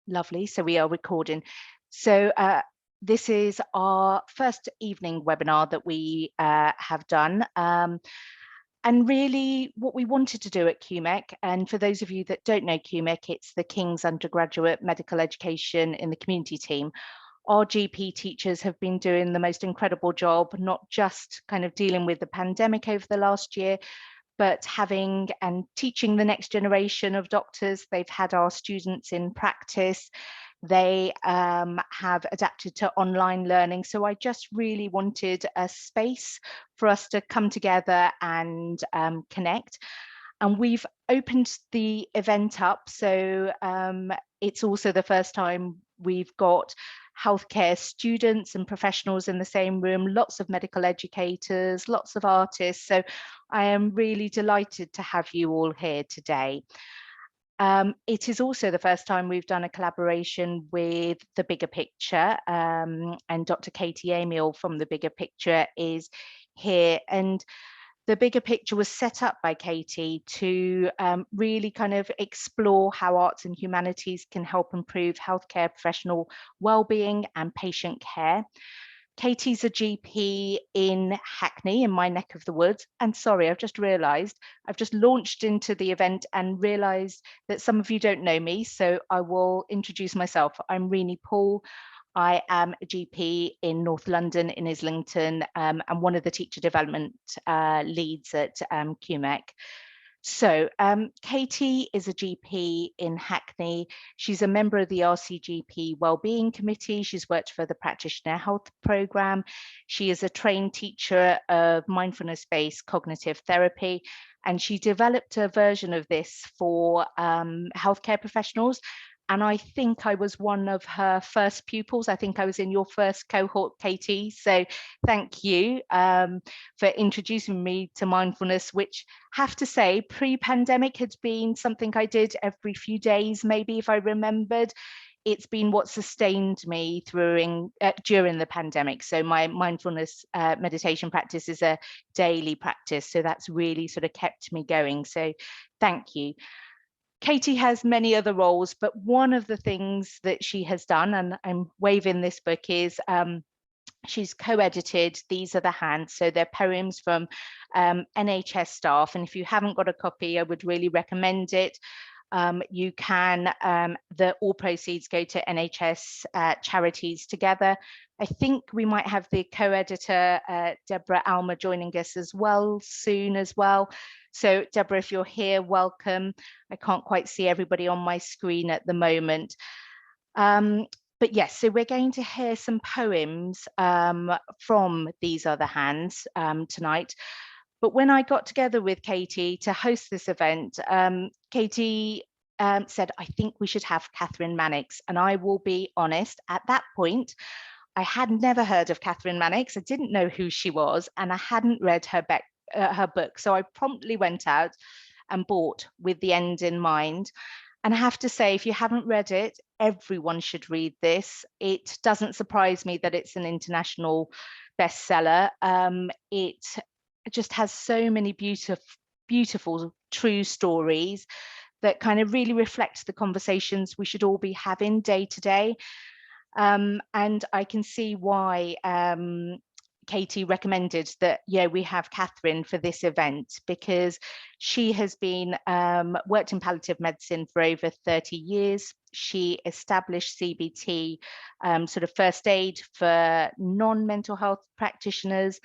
Lovely. So we are recording. So this is our first evening webinar that we have done. And really what we wanted to do at KUMEC, and for those of you that don't know KUMEC, it's the King's Undergraduate Medical Education in the Community team. Our GP teachers have been doing the most incredible job, not just kind of dealing with the pandemic over the last year, but having and teaching the next generation of doctors. They've had our students in practice. They have adapted to online learning. So I just really wanted a space for us to come together and connect. And we've opened the event up. So it's also the first time we've got healthcare students and professionals in the same room, lots of medical educators, lots of artists. So I am really delighted to have you all here today. It is also the first time we've done a collaboration with The Bigger Picture, and Dr Katie Amiel from The Bigger Picture is here. And The Bigger Picture was set up by Katie to really kind of explore how arts and humanities can help improve healthcare professional well-being and patient care. Katie's a GP in Hackney, in my neck of the woods. And sorry, I've just realised, I've just launched into the event and realised that some of you don't know me. So I will introduce myself. I'm Renee Paul. I am a GP in North London, in Islington, and one of the teacher development leads at KUMEC. So Katie is a GP in Hackney. She's a member of the RCGP Wellbeing Committee. She's worked for the Practitioner Health Programme. She is a trained teacher of mindfulness-based cognitive therapy, and she developed a version of this for healthcare professionals. And I think I was one of her first pupils. I think I was in your first cohort, Katie. So thank you for introducing me to mindfulness, which have to say pre-pandemic had been something I did every few days, maybe if I remembered. It's been what sustained me during the pandemic. So my mindfulness meditation practice is a daily practice. So that's really sort of kept me going. So thank you. Katie has many other roles, but one of the things that she has done, and I'm waving this book, is she's co-edited These Are the Hands. So they're poems from NHS staff. And if you haven't got a copy, I would really recommend it. You can, all proceeds go to NHS charities together. I think we might have the co-editor, Deborah Alma, joining us as well soon as well. So Deborah, if you're here, welcome. I can't quite see everybody on my screen at the moment. But yes, so we're going to hear some poems from These Are the Hands tonight. But when I got together with Katie to host this event, Katie said, I think we should have Kathryn Mannix. And I will be honest, at that point, I had never heard of Kathryn Mannix. I didn't know who she was, and I hadn't read her book. So I promptly went out and bought With the End in Mind. And I have to say, if you haven't read it, everyone should read this. It doesn't surprise me that it's an international bestseller. It just has so many beautiful, true stories that kind of really reflect the conversations we should all be having day to day. And I can see why Katie recommended that, we have Kathryn for this event, because she has been worked in palliative medicine for over 30 years. She established CBT, sort of first aid for non-mental health practitioners.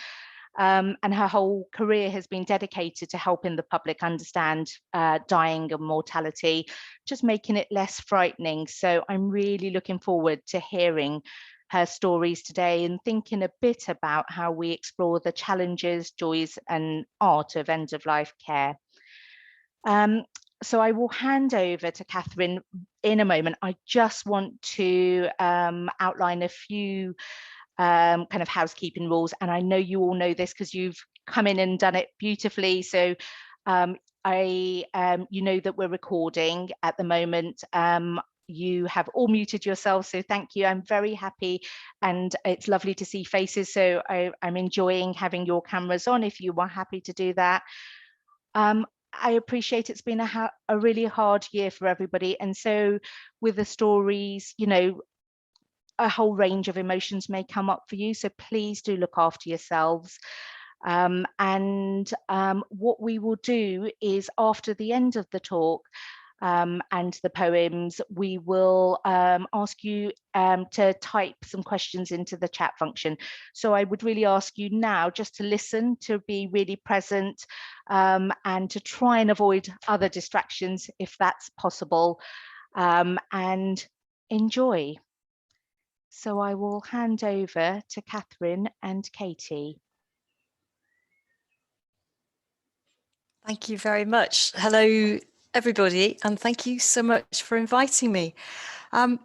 And her whole career has been dedicated to helping the public understand dying and mortality, just making it less frightening. So I'm really looking forward to hearing her stories today and thinking a bit about how we explore the challenges, joys, and art of end-of-life care. So I will hand over to Kathryn in a moment. I just want to outline a few kind of housekeeping rules, and I know you all know this because you've come in and done it beautifully. So you know that we're recording at the moment. You have all muted yourselves, so thank you. I'm very happy, and it's lovely to see faces, so I'm enjoying having your cameras on if you are happy to do that. I appreciate it's been a really hard year for everybody. And so with the stories, you know, a whole range of emotions may come up for you. So please do look after yourselves. What we will do is, after the end of the talk and the poems, we will ask you to type some questions into the chat function. So I would really ask you now just to listen, to be really present, and to try and avoid other distractions if that's possible, and enjoy. So I will hand over to Kathryn and Katie. Thank you very much. Hello, everybody, and thank you so much for inviting me. I'm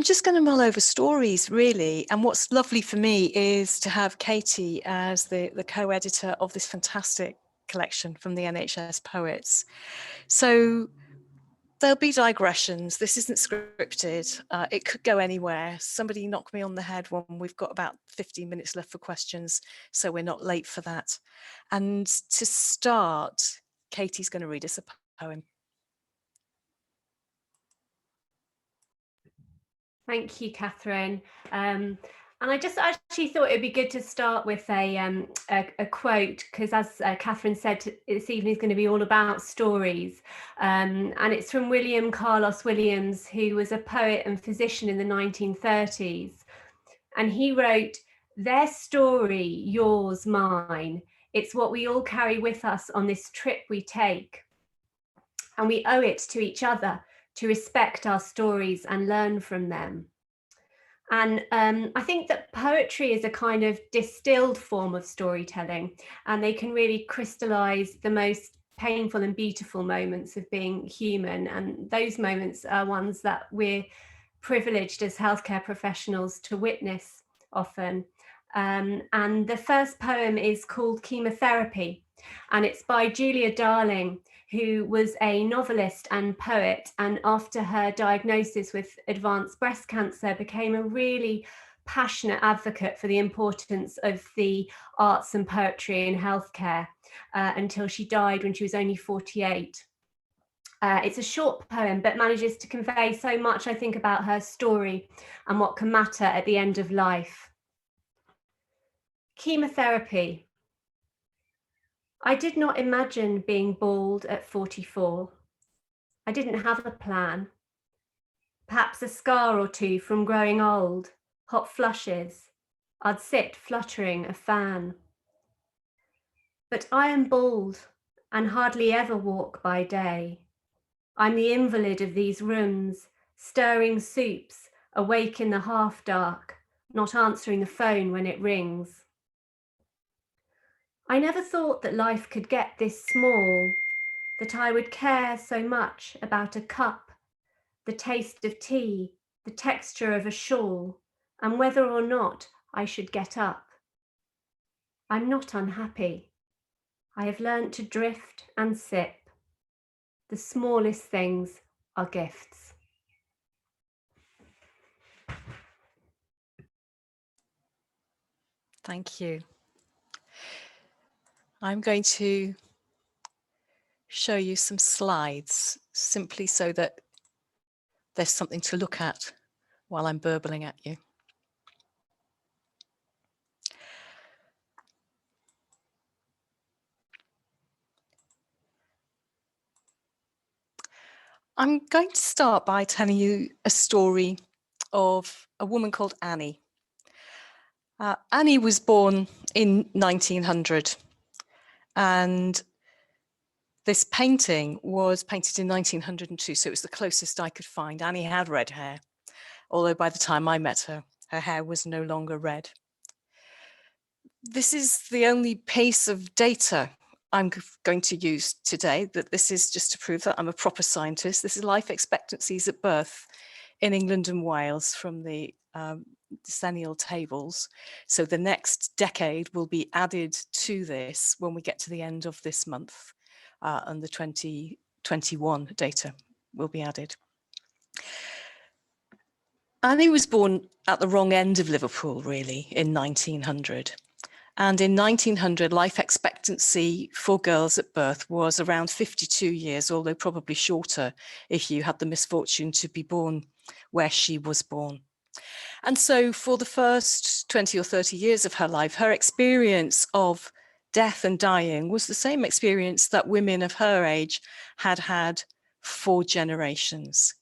just going to mull over stories, really, and what's lovely for me is to have Katie as the co-editor of this fantastic collection from the NHS Poets. So there'll be digressions. This isn't scripted. It could go anywhere. Somebody knock me on the head when we've got about 15 minutes left for questions, so we're not late for that. And to start, Katie's going to read us a poem. Thank you, Kathryn. And I just actually thought it'd be good to start with a quote, because as Kathryn said, this evening is going to be all about stories. And it's from William Carlos Williams, who was a poet and physician in the 1930s. And he wrote, "Their story, yours, mine. It's what we all carry with us on this trip we take. And we owe it to each other to respect our stories and learn from them." And I think that poetry is a kind of distilled form of storytelling, and they can really crystallize the most painful and beautiful moments of being human. And those moments are ones that we're privileged as healthcare professionals to witness often. And the first poem is called Chemotherapy, and it's by Julia Darling, who was a novelist and poet, and after her diagnosis with advanced breast cancer, became a really passionate advocate for the importance of the arts and poetry in healthcare until she died when she was only 48. It's a short poem, but manages to convey so much, I think, about her story and what can matter at the end of life. Chemotherapy. I did not imagine being bald at 44. I didn't have a plan. Perhaps a scar or two from growing old, hot flushes. I'd sit fluttering a fan. But I am bald and hardly ever walk by day. I'm the invalid of these rooms, stirring soups, awake in the half dark, not answering the phone when it rings. I never thought that life could get this small, that I would care so much about a cup, the taste of tea, the texture of a shawl, and whether or not I should get up. I'm not unhappy. I have learnt to drift and sip. The smallest things are gifts. Thank you. I'm going to show you some slides simply so that there's something to look at while I'm burbling at you. I'm going to start by telling you a story of a woman called Annie. Annie was born in 1900, and this painting was painted in 1902, so it was the closest I could find. Annie had red hair, although by the time I met her, her hair was no longer red. This is the only piece of data I'm going to use today, that this is just to prove that I'm a proper scientist. This is life expectancies at birth in England and Wales from the decennial tables. So the next decade will be added to this when we get to the end of this month, and the 2021 data will be added. Annie was born at the wrong end of Liverpool, really, in 1900. And in 1900, life expectancy for girls at birth was around 52 years, although probably shorter if you had the misfortune to be born where she was born. And so for the first 20 or 30 years of her life, her experience of death and dying was the same experience that women of her age had had for generations.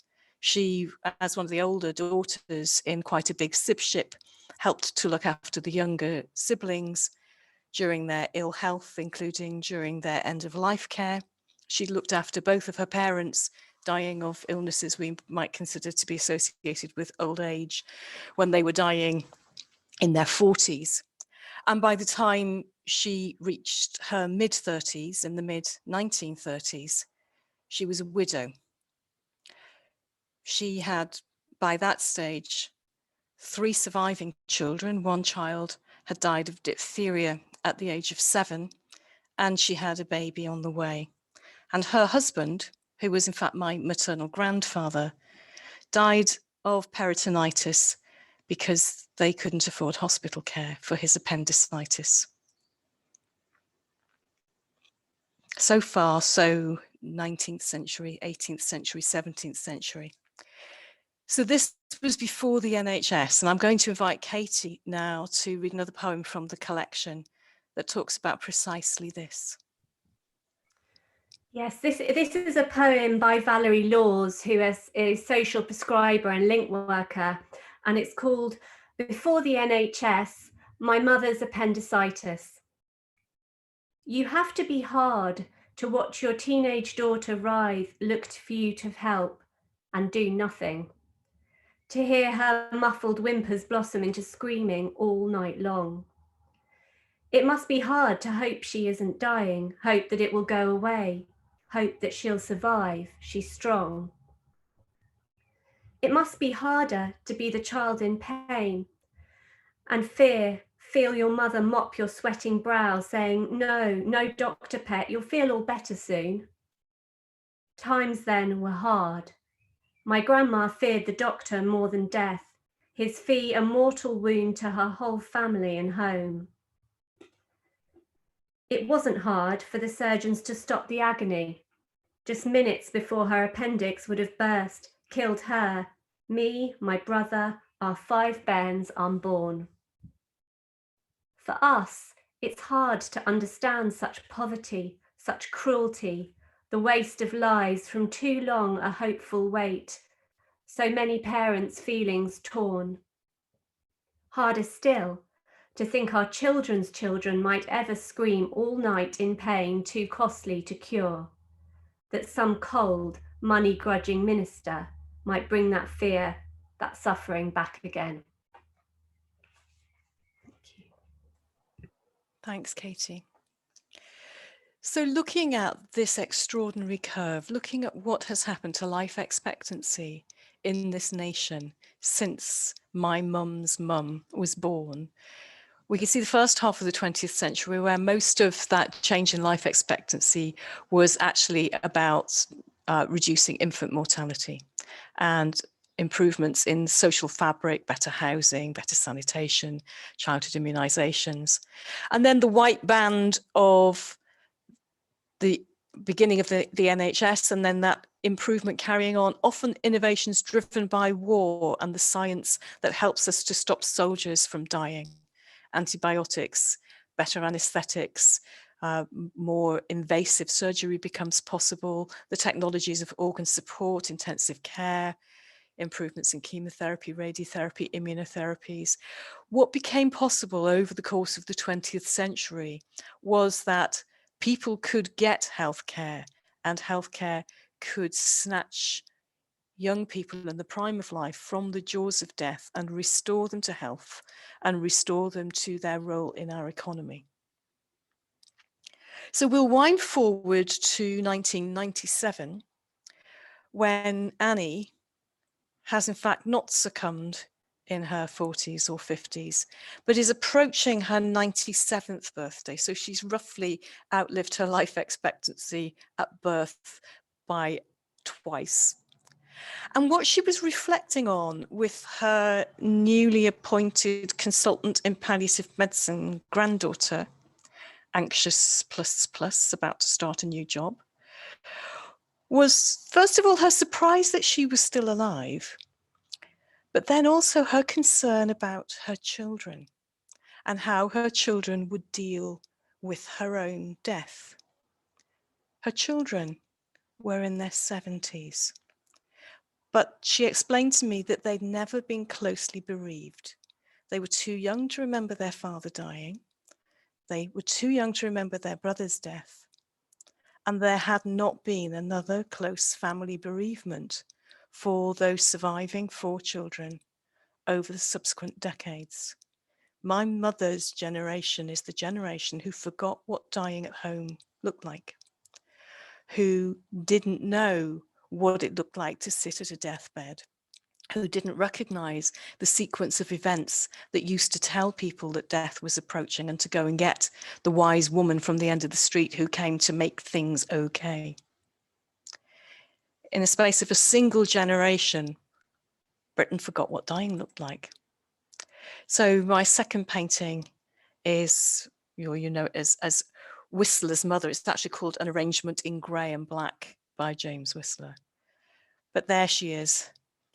She, as one of the older daughters in quite a big sibship, helped to look after the younger siblings during their ill health, including during their end-of-life care. She looked after both of her parents dying of illnesses we might consider to be associated with old age when they were dying in their 40s. And by the time she reached her mid-30s, in the mid-1930s, she was a widow. She had, by that stage, 3 surviving children. One child had died of diphtheria at the age of 7, and she had a baby on the way. And her husband, who was in fact my maternal grandfather, died of peritonitis because they couldn't afford hospital care for his appendicitis. So far, so 19th century, 18th century, 17th century. So this was before the NHS, and I'm going to invite Katie now to read another poem from the collection that talks about precisely this. Yes, this is a poem by Valerie Laws, who is a social prescriber and link worker, and it's called Before the NHS, My Mother's Appendicitis. You have to be hard to watch your teenage daughter writhe, look for you to help, and do nothing. To hear her muffled whimpers blossom into screaming all night long. It must be hard to hope she isn't dying, hope that it will go away, hope that she'll survive, she's strong. It must be harder to be the child in pain and feel your mother mop your sweating brow saying, no, doctor pet, you'll feel all better soon. Times then were hard. My grandma feared the doctor more than death, his fee a mortal wound to her whole family and home. It wasn't hard for the surgeons to stop the agony. Just minutes before her appendix would have burst, killed her, me, my brother, our 5 bairns unborn. For us, it's hard to understand such poverty, such cruelty, the waste of lives from too long a hopeful wait, so many parents' feelings torn. Harder still, to think our children's children might ever scream all night in pain too costly to cure, that some cold, money-grudging minister might bring that fear, that suffering back again. Thank you. Thanks, Katie. So looking at this extraordinary curve, looking at what has happened to life expectancy in this nation since my mum's mum was born, we can see the first half of the 20th century where most of that change in life expectancy was actually about reducing infant mortality and improvements in social fabric, better housing, better sanitation, childhood immunisations. And then the white band of the beginning of the NHS, and then that improvement carrying on, often innovations driven by war and the science that helps us to stop soldiers from dying. Antibiotics, better anaesthetics, more invasive surgery becomes possible, the technologies of organ support, intensive care, improvements in chemotherapy, radiotherapy, immunotherapies. What became possible over the course of the 20th century was that people could get healthcare, and healthcare could snatch young people in the prime of life from the jaws of death and restore them to health and restore them to their role in our economy. So we'll wind forward to 1997, when Annie has in fact not succumbed in her 40s or 50s, but is approaching her 97th birthday. So she's roughly outlived her life expectancy at birth by twice. And what she was reflecting on with her newly appointed consultant in palliative medicine granddaughter, anxious plus, about to start a new job, was first of all her surprise that she was still alive, but then also her concern about her children and how her children would deal with her own death. Her children were in their 70s, but she explained to me that they'd never been closely bereaved. They were too young to remember their father dying. They were too young to remember their brother's death. And there had not been another close family bereavement for those surviving 4 children over the subsequent decades. My mother's generation is the generation who forgot what dying at home looked like, who didn't know what it looked like to sit at a deathbed, who didn't recognize the sequence of events that used to tell people that death was approaching and to go and get the wise woman from the end of the street who came to make things okay. In the space of a single generation, Britain forgot what dying looked like. So my second painting is, you know it as Whistler's Mother. It's actually called An Arrangement in Grey and Black by James Whistler. But there she is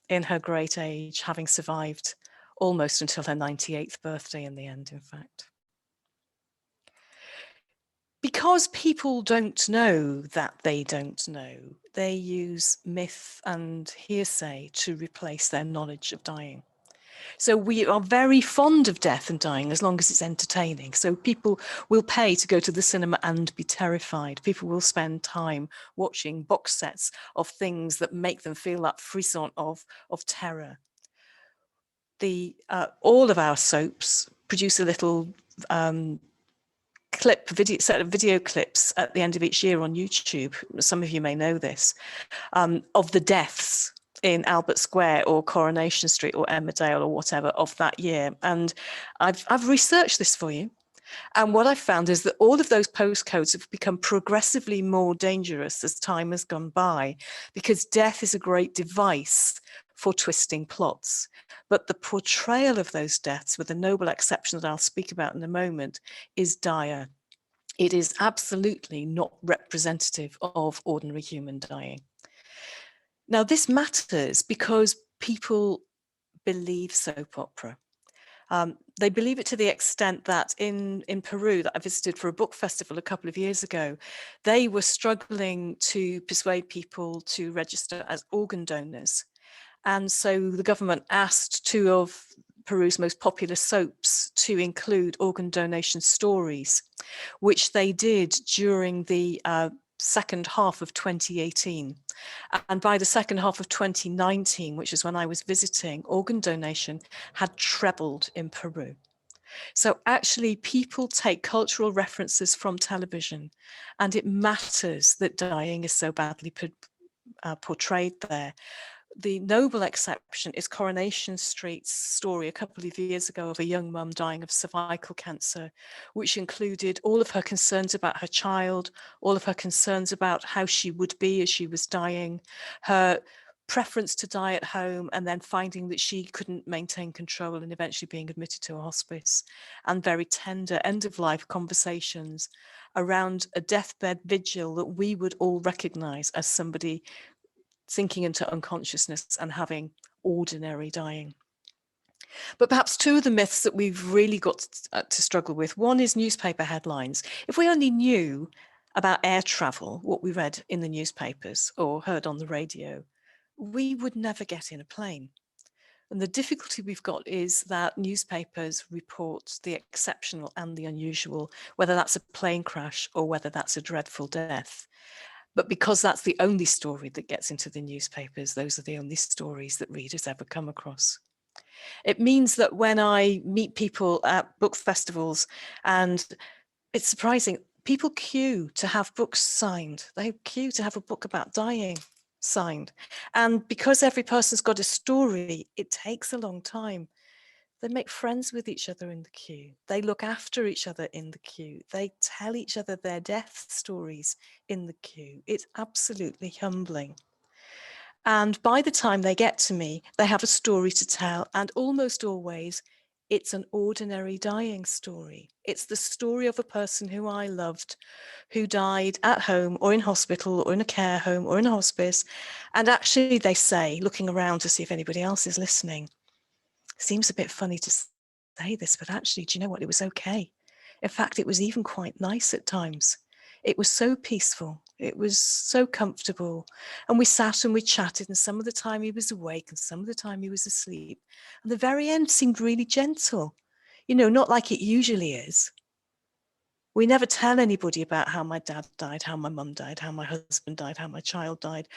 in her great age, having survived almost until her 98th birthday in the end, in fact. Because people don't know that they don't know, they use myth and hearsay to replace their knowledge of dying. So we are very fond of death and dying as long as it's entertaining. So people will pay to go to the cinema and be terrified. People will spend time watching box sets of things that make them feel that frisson of terror. All of our soaps produce a little set of video clips at the end of each year on YouTube. Some of you may know this, of the deaths in Albert Square or Coronation Street or Emmerdale or whatever of that year. And I've researched this for you. And what I've found is that all of those postcodes have become progressively more dangerous as time has gone by, because death is a great device for twisting plots. But the portrayal of those deaths, with the noble exception that I'll speak about in a moment, is dire. It is absolutely not representative of ordinary human dying. Now, this matters because people believe soap opera. They believe it to the extent that in Peru, that I visited for a book festival a couple of years ago, they were struggling to persuade people to register as organ donors. And so the government asked 2 of Peru's most popular soaps to include organ donation stories, which they did during the second half of 2018. And by the second half of 2019, which is when I was visiting, organ donation had trebled in Peru. So actually people take cultural references from television, and it matters that dying is so badly portrayed there. The noble exception is Coronation Street's story a couple of years ago of a young mum dying of cervical cancer, which included all of her concerns about her child, all of her concerns about how she would be as she was dying, her preference to die at home, and then finding that she couldn't maintain control and eventually being admitted to a hospice, and very tender end-of-life conversations around a deathbed vigil that we would all recognise as somebody sinking into unconsciousness and having ordinary dying. But perhaps 2 of the myths that we've really got to struggle with. One is newspaper headlines. If we only knew about air travel, what we read in the newspapers or heard on the radio, we would never get in a plane. And the difficulty we've got is that newspapers report the exceptional and the unusual, whether that's a plane crash or whether that's a dreadful death. But because that's the only story that gets into the newspapers, those are the only stories that readers ever come across. It means that when I meet people at book festivals, and it's surprising, people queue to have books signed. They queue to have a book about dying signed. And because every person's got a story, it takes a long time. They make friends with each other in the queue. They look after each other in the queue. They tell each other their death stories in the queue. It's absolutely humbling. And by the time they get to me, they have a story to tell, and almost always it's an ordinary dying story. It's the story of a person who I loved, who died at home or in hospital or in a care home or in a hospice. And actually they say, looking around to see if anybody else is listening, seems a bit funny to say this, but actually, do you know what? It was okay. In fact, it was even quite nice at times. It was so peaceful. It was so comfortable. And we sat and we chatted, and some of the time he was awake and some of the time he was asleep. And the very end seemed really gentle, you know, not like it usually is. We never tell anybody about how my dad died, how my mum died, how my husband died, how my child died,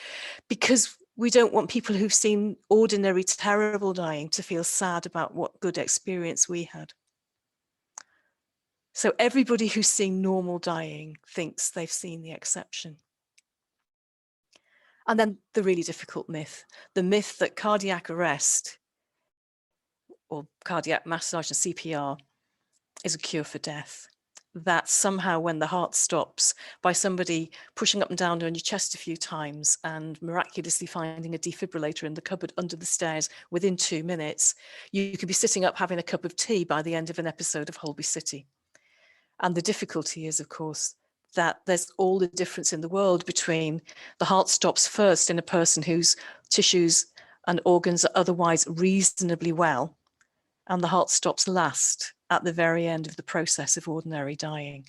because we don't want people who've seen ordinary, terrible dying to feel sad about what good experience we had. So everybody who's seen normal dying thinks they've seen the exception. And then the really difficult myth, the myth that cardiac arrest or cardiac massage and CPR is a cure for death. That somehow when the heart stops by somebody pushing up and down on your chest a few times and miraculously finding a defibrillator in the cupboard under the stairs within 2 minutes, you could be sitting up having a cup of tea by the end of an episode of Holby City. And the difficulty is, of course, that there's all the difference in the world between the heart stops first in a person whose tissues and organs are otherwise reasonably well, and the heart stops last at the very end of the process of ordinary dying.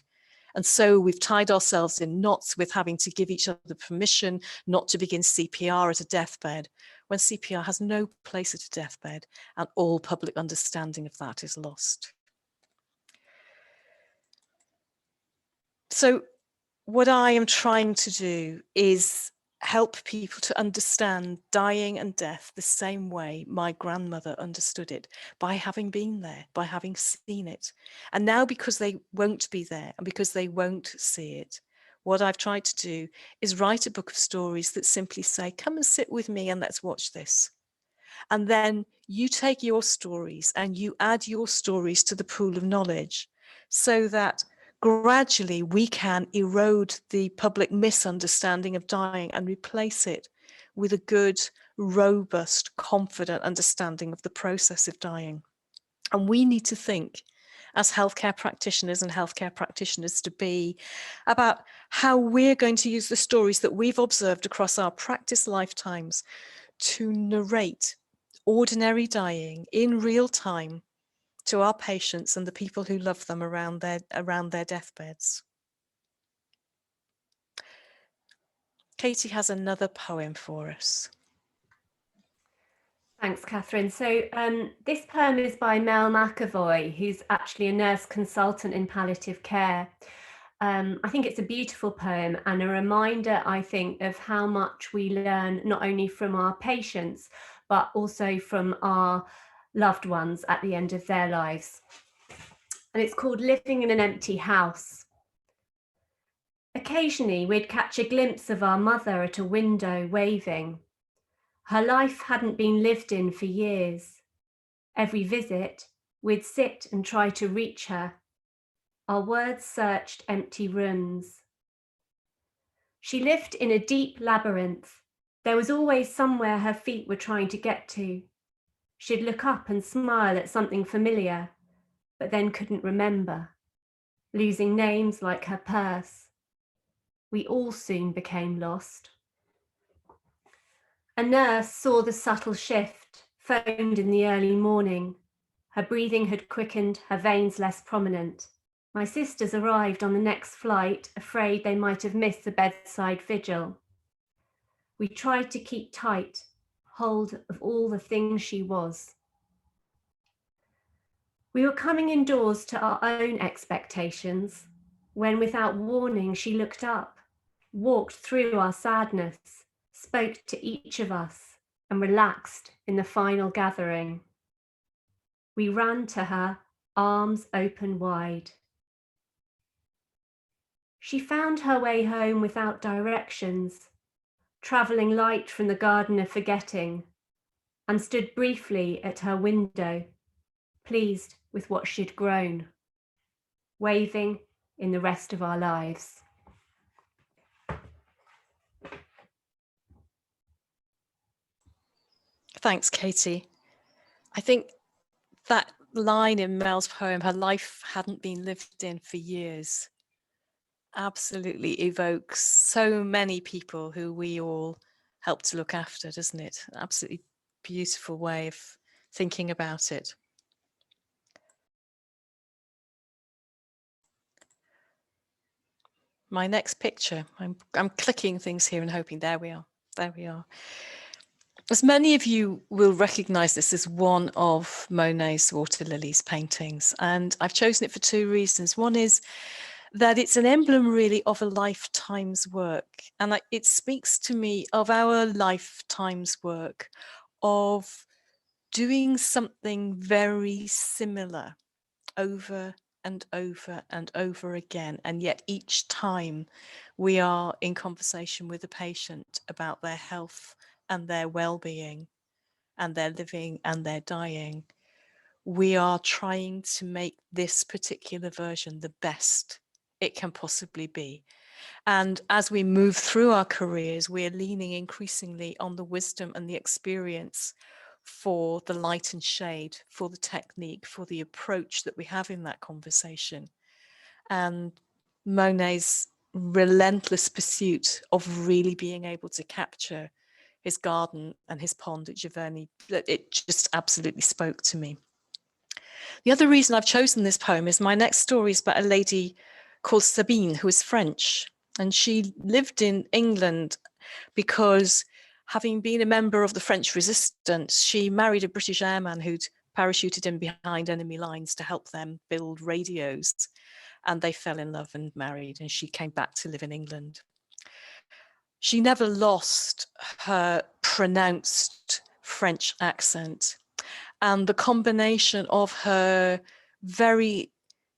And so we've tied ourselves in knots with having to give each other permission not to begin CPR at a deathbed, when CPR has no place at a deathbed, and all public understanding of that is lost. So what I am trying to do is help people to understand dying and death the same way my grandmother understood it, by having been there, by having seen it. And now, because they won't be there and because they won't see it, what I've tried to do is write a book of stories that simply say, come and sit with me and let's watch this. And then you take your stories and you add your stories to the pool of knowledge, so that gradually we can erode the public misunderstanding of dying and replace it with a good, robust, confident understanding of the process of dying. And we need to think, as healthcare practitioners and healthcare practitioners to be, about how we're going to use the stories that we've observed across our practice lifetimes to narrate ordinary dying in real time to our patients and the people who love them around their deathbeds. Katie has another poem for us. Thanks, Kathryn. So this poem is by Mel McAvoy, who's actually a nurse consultant in palliative care. I think it's a beautiful poem and a reminder, I think, of how much we learn not only from our patients, but also from our loved ones at the end of their lives. And it's called Living in an Empty House. Occasionally, we'd catch a glimpse of our mother at a window waving. Her life hadn't been lived in for years. Every visit, we'd sit and try to reach her. Our words searched empty rooms. She lived in a deep labyrinth. There was always somewhere her feet were trying to get to. She'd look up and smile at something familiar, but then couldn't remember, losing names like her purse. We all soon became lost. A nurse saw the subtle shift, phoned in the early morning. Her breathing had quickened, her veins less prominent. My sisters arrived on the next flight, afraid they might have missed the bedside vigil. We tried to keep tight hold of all the things she was. We were coming indoors to our own expectations, when without warning she looked up, walked through our sadness, spoke to each of us, and relaxed in the final gathering. We ran to her, arms open wide. She found her way home without directions, travelling light from the garden of forgetting, and stood briefly at her window, pleased with what she'd grown, waving in the rest of our lives. Thanks, Katie. I think that line in Mel's poem, her life hadn't been lived in for years, absolutely evokes so many people who we all help to look after, doesn't it? Absolutely beautiful way of thinking about it. My next picture, I'm clicking things here and hoping, there we are. As many of you will recognise, this as one of Monet's Water Lilies paintings, and I've chosen it for two reasons. One is that it's an emblem really of a lifetime's work, and it speaks to me of our lifetime's work of doing something very similar over and over and over again, and yet each time we are in conversation with a patient about their health and their well-being and their living and their dying, we are trying to make this particular version the best it can possibly be. And as we move through our careers, we're leaning increasingly on the wisdom and the experience for the light and shade, for the technique, for the approach that we have in that conversation. And Monet's relentless pursuit of really being able to capture his garden and his pond at Giverny, it just absolutely spoke to me. The other reason I've chosen this poem is my next story is about a lady called Sabine, who is French. And she lived in England because, having been a member of the French resistance, she married a British airman who'd parachuted in behind enemy lines to help them build radios. And they fell in love and married, and she came back to live in England. She never lost her pronounced French accent, and the combination of her very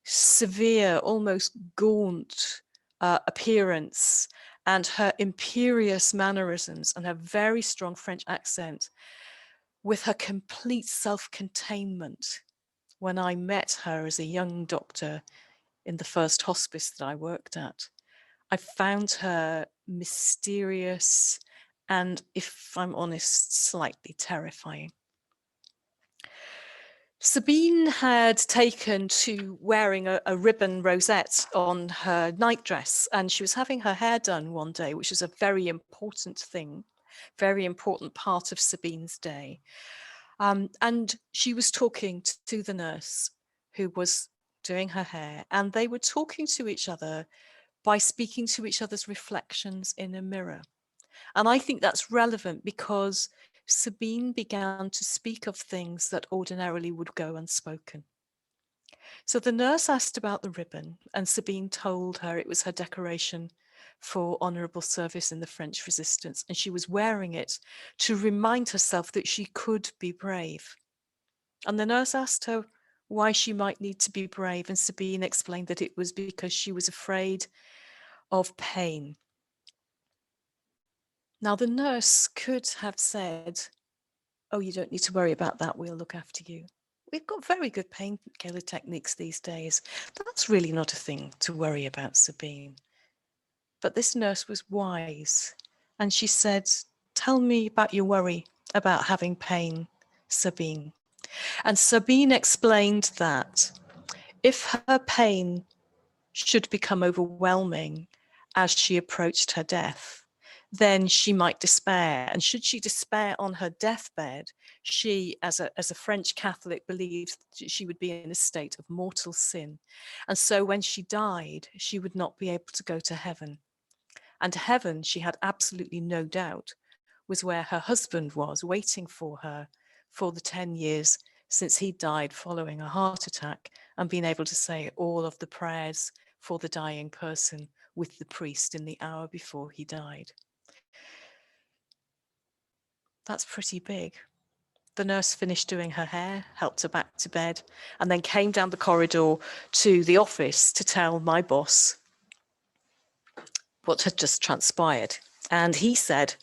severe, almost gaunt appearance and her imperious mannerisms and her very strong French accent, with her complete self-containment. When I met her as a young doctor in the first hospice that I worked at, I found her mysterious and, if I'm honest, slightly terrifying. Sabine had taken to wearing a ribbon rosette on her nightdress, and she was having her hair done one day, which is a very important thing, very important part of Sabine's day. And she was talking to the nurse who was doing her hair, and they were talking to each other by speaking to each other's reflections in a mirror. And I think that's relevant because Sabine began to speak of things that ordinarily would go unspoken. So the nurse asked about the ribbon, and Sabine told her it was her decoration for honourable service in the French resistance, and she was wearing it to remind herself that she could be brave. And the nurse asked her why she might need to be brave, and Sabine explained that it was because she was afraid of pain. Now, the nurse could have said, "Oh, you don't need to worry about that, we'll look after you. We've got very good painkiller techniques these days. That's really not a thing to worry about, Sabine." But this nurse was wise, and she said, "Tell me about your worry about having pain, Sabine." And Sabine explained that if her pain should become overwhelming as she approached her death, then she might despair. And should she despair on her deathbed, she, as a French Catholic, believed that she would be in a state of mortal sin. And so when she died, she would not be able to go to heaven. And heaven, she had absolutely no doubt, was where her husband was waiting for her for the 10 years since he died following a heart attack, and being able to say all of the prayers for the dying person with the priest in the hour before he died. That's pretty big. The nurse finished doing her hair, helped her back to bed, and then came down the corridor to the office to tell my boss what had just transpired. And he said,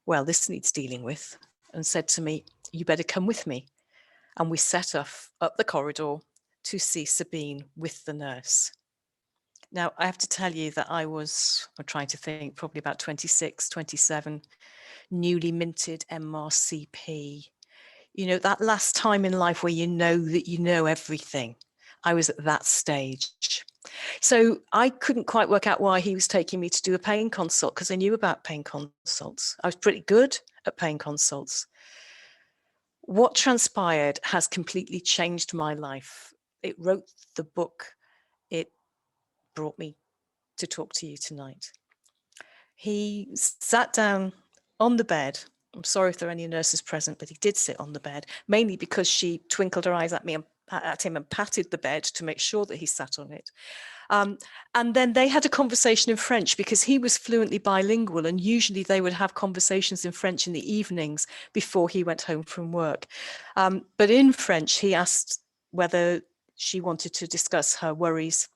"Well, this needs dealing with," and said to me, "You better come with me." And we set off up the corridor to see Sabine with the nurse. Now, I have to tell you that I'm trying to think, probably about 26, 27, newly minted MRCP. You know, that last time in life where you know that you know everything. I was at that stage. So I couldn't quite work out why he was taking me to do a pain consult, because I knew about pain consults. I was pretty good at pain consults. What transpired has completely changed my life. It wrote the book. It brought me to talk to you tonight. He sat down on the bed. I'm sorry if there are any nurses present, but he did sit on the bed, mainly because she twinkled her eyes at me and at him and patted the bed to make sure that he sat on it. And then they had a conversation in French, because he was fluently bilingual, and usually they would have conversations in French in the evenings before he went home from work. But in French, he asked whether she wanted to discuss her worries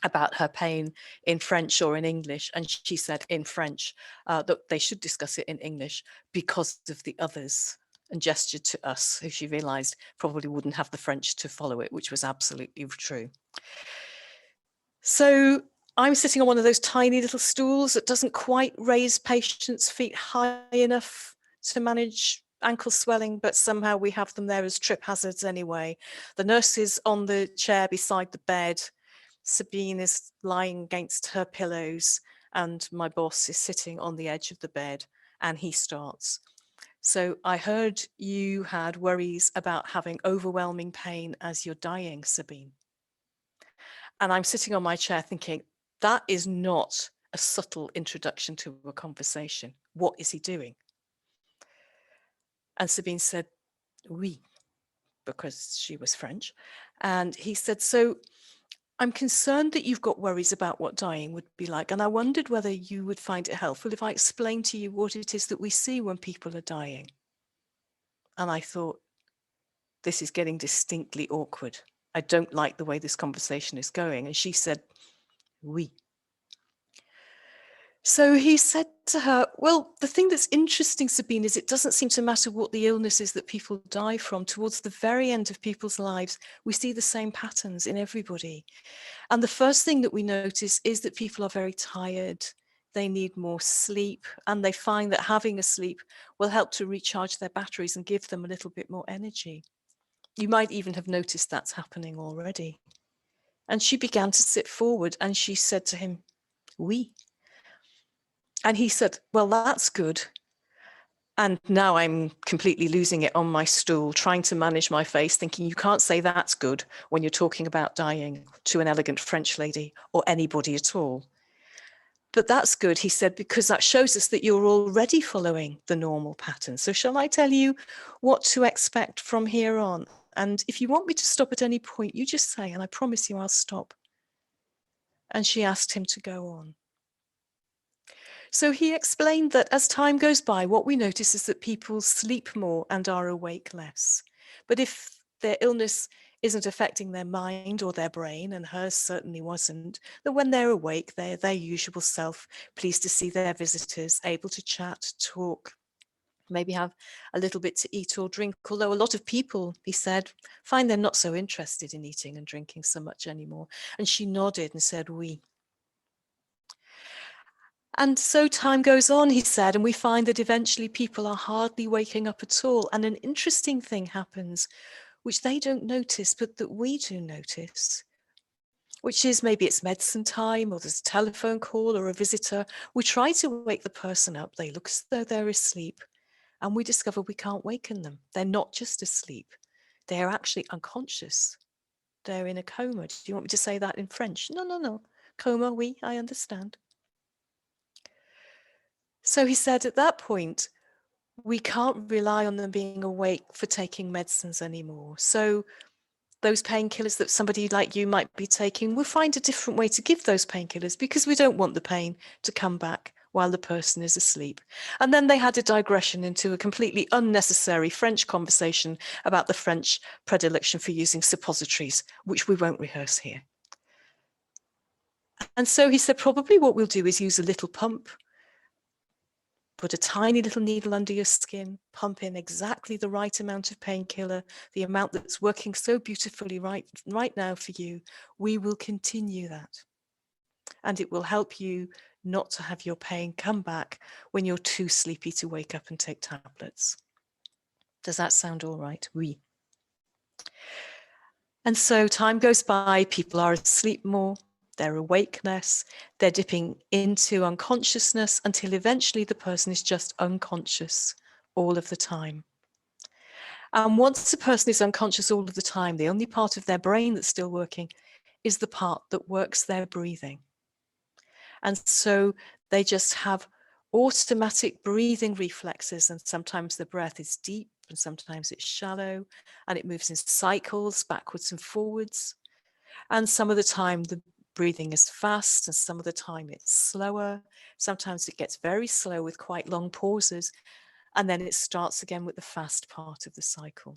about her pain in French or in English, and she said in French that they should discuss it in English because of the others, and gestured to us, who she realized probably wouldn't have the French to follow it, which was absolutely true. So I'm sitting on one of those tiny little stools that doesn't quite raise patients' feet high enough to manage ankle swelling, but somehow we have them there as trip hazards anyway. The nurse is on the chair beside the bed. Sabine is lying against her pillows, and my boss is sitting on the edge of the bed, and he starts. So I heard you had worries about having overwhelming pain as you're dying, Sabine. And I'm sitting on my chair thinking, that is not a subtle introduction to a conversation. What is he doing? And Sabine said, oui, because she was French. And he said, so I'm concerned that you've got worries about what dying would be like. And I wondered whether you would find it helpful if I explained to you what it is that we see when people are dying. And I thought, this is getting distinctly awkward. I don't like the way this conversation is going. And she said, oui. So he said to her, well, the thing that's interesting, Sabine, is it doesn't seem to matter what the illness is that people die from. Towards the very end of people's lives, we see the same patterns in everybody. And the first thing that we notice is that people are very tired. They need more sleep, and they find that having a sleep will help to recharge their batteries and give them a little bit more energy. You might even have noticed that's happening already. And she began to sit forward, and she said to him, oui. And he said, well, that's good. And now I'm completely losing it on my stool, trying to manage my face, thinking you can't say that's good when you're talking about dying to an elegant French lady or anybody at all. But that's good, he said, because that shows us that you're already following the normal pattern. So shall I tell you what to expect from here on? And if you want me to stop at any point, you just say, and I promise you I'll stop. And she asked him to go on. So he explained that as time goes by, what we notice is that people sleep more and are awake less. But if their illness isn't affecting their mind or their brain, and hers certainly wasn't, that when they're awake, they're their usual self, pleased to see their visitors, able to chat, talk, maybe have a little bit to eat or drink. Although a lot of people, he said, find they're not so interested in eating and drinking so much anymore. And she nodded and said, oui. And so time goes on, he said, and we find that eventually people are hardly waking up at all. And an interesting thing happens, which they don't notice, but that we do notice, which is maybe it's medicine time, or there's a telephone call or a visitor. We try to wake the person up. They look as though they're asleep, and we discover we can't waken them. They're not just asleep. They're actually unconscious. They're in a coma. Do you want me to say that in French? No, no, no. Coma, oui, I understand. So he said at that point, we can't rely on them being awake for taking medicines anymore. So those painkillers that somebody like you might be taking, we'll find a different way to give those painkillers, because we don't want the pain to come back while the person is asleep. And then they had a digression into a completely unnecessary French conversation about the French predilection for using suppositories, which we won't rehearse here. And so he said, probably what we'll do is use a little pump. Put a tiny little needle under your skin, pump in exactly the right amount of painkiller, the amount that's working so beautifully right now for you. We will continue that. and it will help you not to have your pain come back when you're too sleepy to wake up and take tablets. Does that sound all right? Oui. And so time goes by, people are asleep more, they're awake less, they're dipping into unconsciousness until eventually the person is just unconscious all of the time. And once a person is unconscious all of the time, the only part of their brain that's still working is the part that works their breathing. And so they just have automatic breathing reflexes, and sometimes the breath is deep and sometimes it's shallow, and it moves in cycles backwards and forwards. And some of the time the breathing is fast and some of the time it's slower. Sometimes it gets very slow with quite long pauses, and then it starts again with the fast part of the cycle.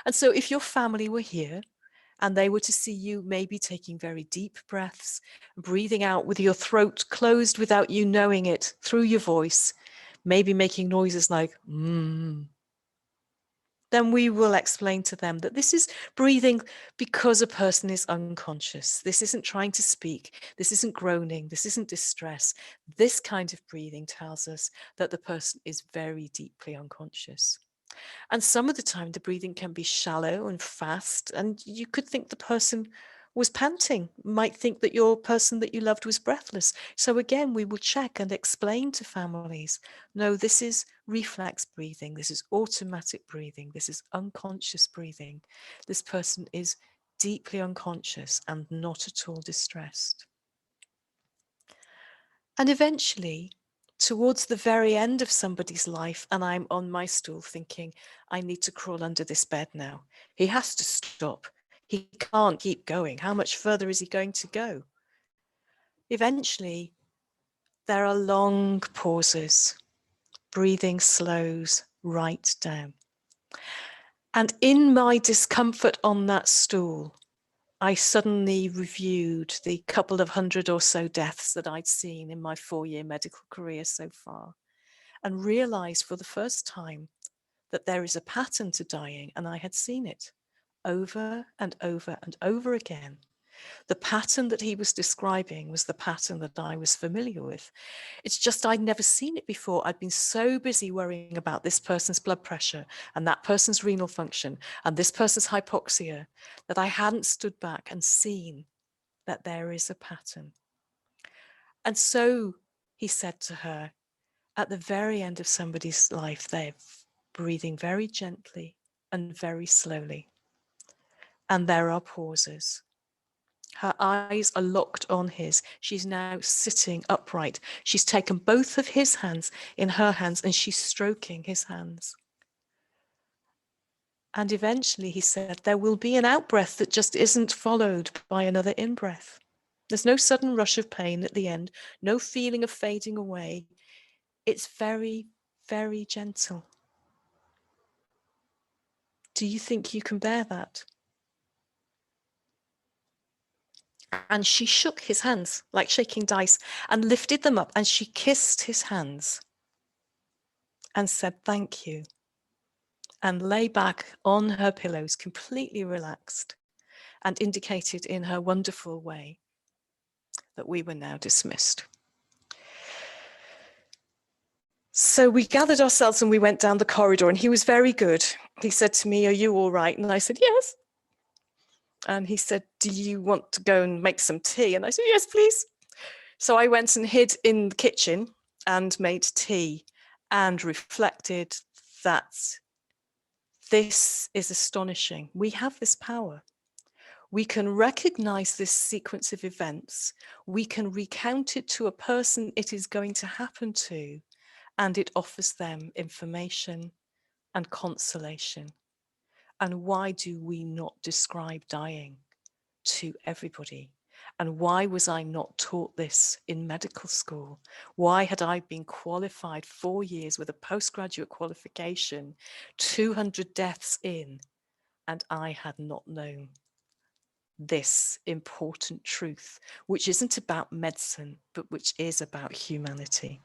And so if your family were here and they were to see you maybe taking very deep breaths, breathing out with your throat closed without you knowing it through your voice, maybe making noises like then we will explain to them that this is breathing because a person is unconscious. This isn't trying to speak. This isn't groaning. This isn't distress. This kind of breathing tells us that the person is very deeply unconscious. And some of the time the breathing can be shallow and fast, and you could think the person was panting, might think that your person that you loved was breathless. So again, we will check and explain to families, no, this is reflex breathing, this is automatic breathing, this is unconscious breathing. This person is deeply unconscious and not at all distressed. And eventually, towards the very end of somebody's life, and I'm on my stool thinking, I need to crawl under this bed now. He has to stop. He can't keep going. How much further is he going to go? Eventually, there are long pauses. Breathing slows right down. And in my discomfort on that stool, I suddenly reviewed the couple of hundred or so deaths that I'd seen in my 4-year medical career so far, and realized for the first time that there is a pattern to dying, and I had seen it over and over and over again. The pattern that he was describing was the pattern that I was familiar with. It's just I'd never seen it before. I'd been so busy worrying about this person's blood pressure and that person's renal function and this person's hypoxia that I hadn't stood back and seen that there is a pattern. And so he said to her, at the very end of somebody's life, they're breathing very gently and very slowly. And there are pauses. Her eyes are locked on his. She's now sitting upright. She's taken both of his hands in her hands and she's stroking his hands. And eventually, he said, there will be an out-breath that just isn't followed by another in-breath. There's no sudden rush of pain at the end, no feeling of fading away. It's very, very gentle. Do you think you can bear that? And she shook his hands like shaking dice and lifted them up, and she kissed his hands and said, thank you, and lay back on her pillows, completely relaxed, and indicated in her wonderful way that we were now dismissed. So we gathered ourselves and we went down the corridor, and he was very good. He said to me, are you all right? And I said, yes. And he said, do you want to go and make some tea? And I said, yes, please. So I went and hid in the kitchen and made tea and reflected that this is astonishing. We have this power. We can recognize this sequence of events. We can recount it to a person it is going to happen to, and it offers them information and consolation. And why do we not describe dying to everybody? And why was I not taught this in medical school? Why had I been qualified 4 years with a postgraduate qualification, 200 deaths in, and I had not known this important truth, which isn't about medicine, but which is about humanity?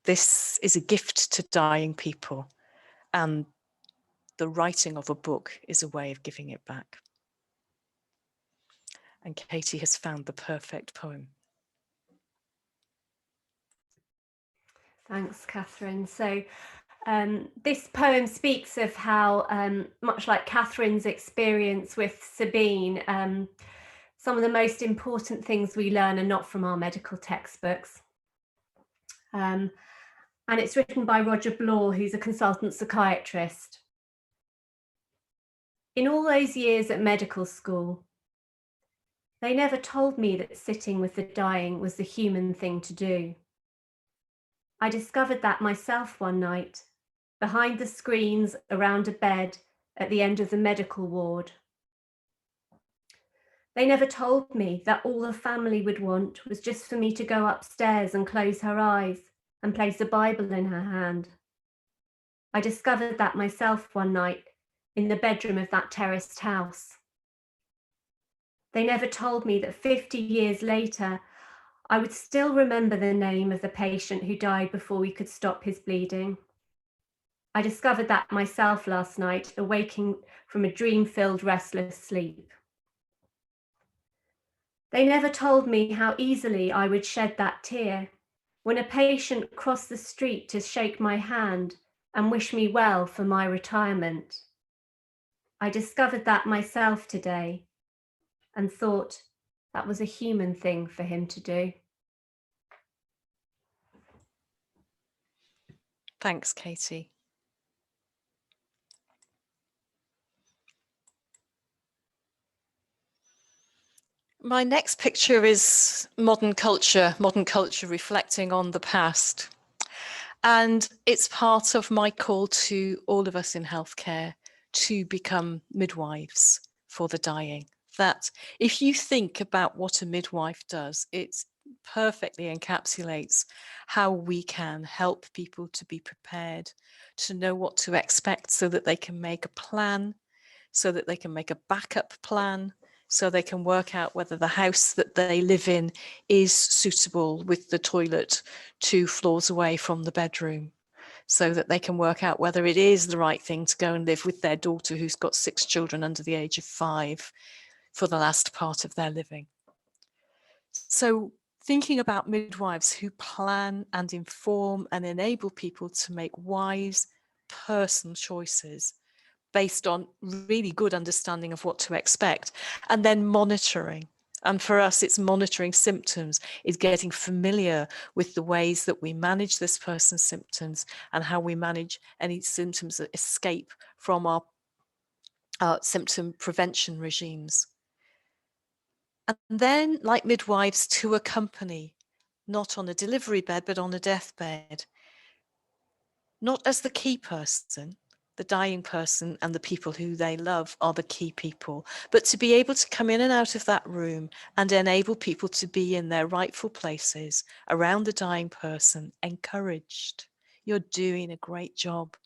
This is a gift to dying people, and the writing of a book is a way of giving it back. And Katie has found the perfect poem. Thanks, Kathryn. So this poem speaks of how, much like Kathryn's experience with Sabine, some of the most important things we learn are not from our medical textbooks. And it's written by Roger Blore, who's a consultant psychiatrist. In all those years at medical school, they never told me that sitting with the dying was the human thing to do. I discovered that myself one night, behind the screens around a bed at the end of the medical ward. They never told me that all the family would want was just for me to go upstairs and close her eyes and place a Bible in her hand. I discovered that myself one night in the bedroom of that terraced house. They never told me that 50 years later, I would still remember the name of the patient who died before we could stop his bleeding. I discovered that myself last night, awaking from a dream-filled, restless sleep. They never told me how easily I would shed that tear when a patient crossed the street to shake my hand and wish me well for my retirement. I discovered that myself today and thought that was a human thing for him to do. Thanks, Katie. My next picture is modern culture reflecting on the past. And it's part of my call to all of us in healthcare to become midwives for the dying. That if you think about what a midwife does, it perfectly encapsulates how we can help people to be prepared, to know what to expect so that they can make a plan, so that they can make a backup plan, so they can work out whether the house that they live in is suitable with the toilet 2 floors away from the bedroom, so that they can work out whether it is the right thing to go and live with their daughter who's got 6 children under the age of 5 for the last part of their living. So thinking about midwives who plan and inform and enable people to make wise personal choices based on really good understanding of what to expect, and then monitoring. And for us, it's monitoring symptoms, is getting familiar with the ways that we manage this person's symptoms and how we manage any symptoms that escape from our symptom prevention regimes. And then, like midwives, to accompany, not on a delivery bed, but on a deathbed, not as the key person. The dying person and the people who they love are the key people, but to be able to come in and out of that room and enable people to be in their rightful places around the dying person, encouraged. You're doing a great job.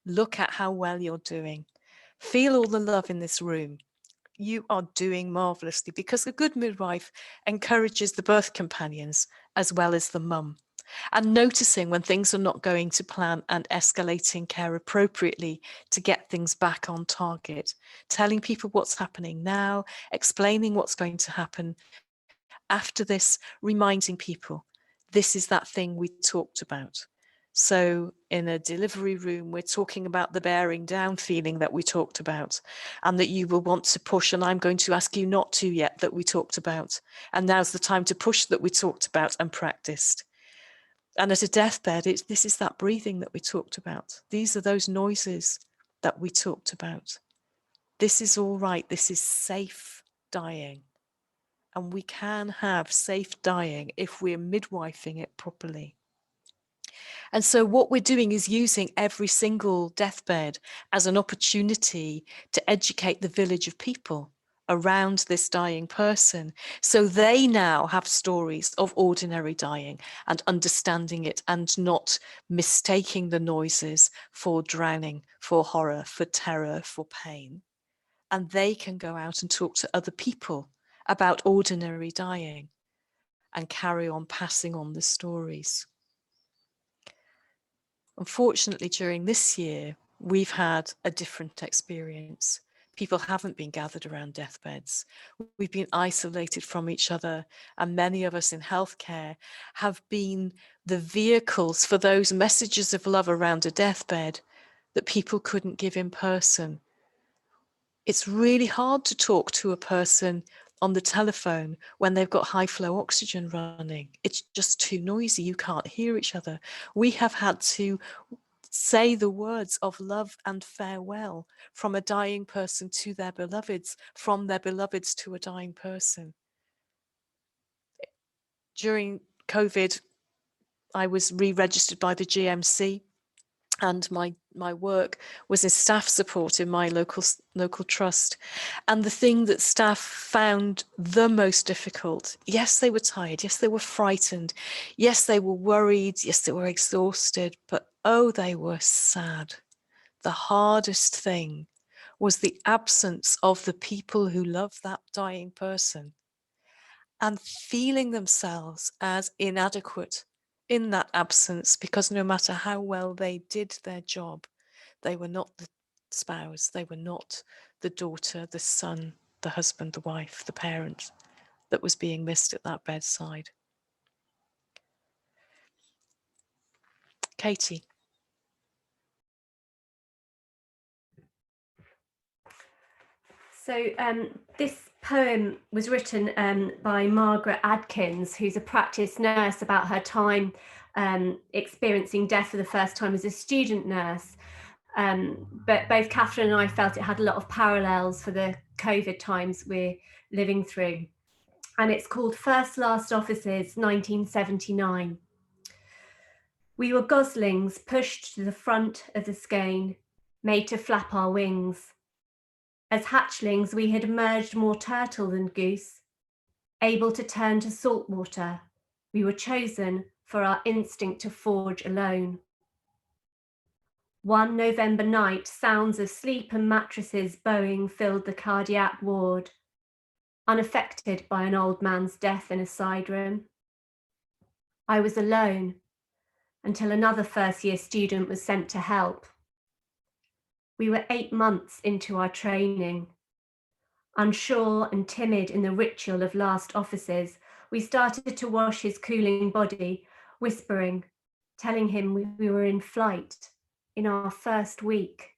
Look at how well you're doing. Feel all the love in this room. You are doing marvelously, because a good midwife encourages the birth companions as well as the mum. And noticing when things are not going to plan and escalating care appropriately to get things back on target, telling people what's happening now, explaining what's going to happen after this, reminding people, this is that thing we talked about. So in a delivery room, we're talking about the bearing down feeling that we talked about, and that you will want to push, and I'm going to ask you not to yet, that we talked about. And now's the time to push that we talked about and practiced. And at a deathbed, this is that breathing that we talked about. These are those noises that we talked about. This is all right. This is safe dying. And we can have safe dying if we're midwifing it properly. And so what we're doing is using every single deathbed as an opportunity to educate the village of people around this dying person. So they now have stories of ordinary dying and understanding it and not mistaking the noises for drowning, for horror, for terror, for pain. And they can go out and talk to other people about ordinary dying and carry on passing on the stories. Unfortunately, during this year, we've had a different experience. people haven't been gathered around deathbeds. We've been isolated from each other, and many of us in healthcare have been the vehicles for those messages of love around a deathbed that people couldn't give in person. It's really hard to talk to a person on the telephone when they've got high flow oxygen running. It's just too noisy. You can't hear each other. We have had to say the words of love and farewell from a dying person to their beloveds, from their beloveds to a dying person. During COVID, I was re-registered by the GMC, and my work was in staff support in my local trust. And the thing that staff found the most difficult, yes, they were tired, yes, they were frightened, yes, they were worried, yes, they were exhausted, but oh, they were sad. The hardest thing was the absence of the people who love that dying person and feeling themselves as inadequate in that absence, because no matter how well they did their job, they were not the spouse, they were not the daughter, the son, the husband, the wife, the parent that was being missed at that bedside. Katie. So this poem was written by Margaret Adkins, who's a practice nurse, about her time experiencing death for the first time as a student nurse. But both Kathryn and I felt it had a lot of parallels for the COVID times we're living through. And it's called First Last Offices, 1979. We were goslings pushed to the front of the skein, made to flap our wings. As hatchlings, we had emerged more turtle than goose, able to turn to salt water. We were chosen for our instinct to forge alone. One November night, sounds of sleep and mattresses bowing filled the cardiac ward, unaffected by an old man's death in a side room. I was alone until another first-year student was sent to help. We were 8 months into our training. Unsure and timid in the ritual of last offices, we started to wash his cooling body, whispering, telling him we were in flight, in our first week.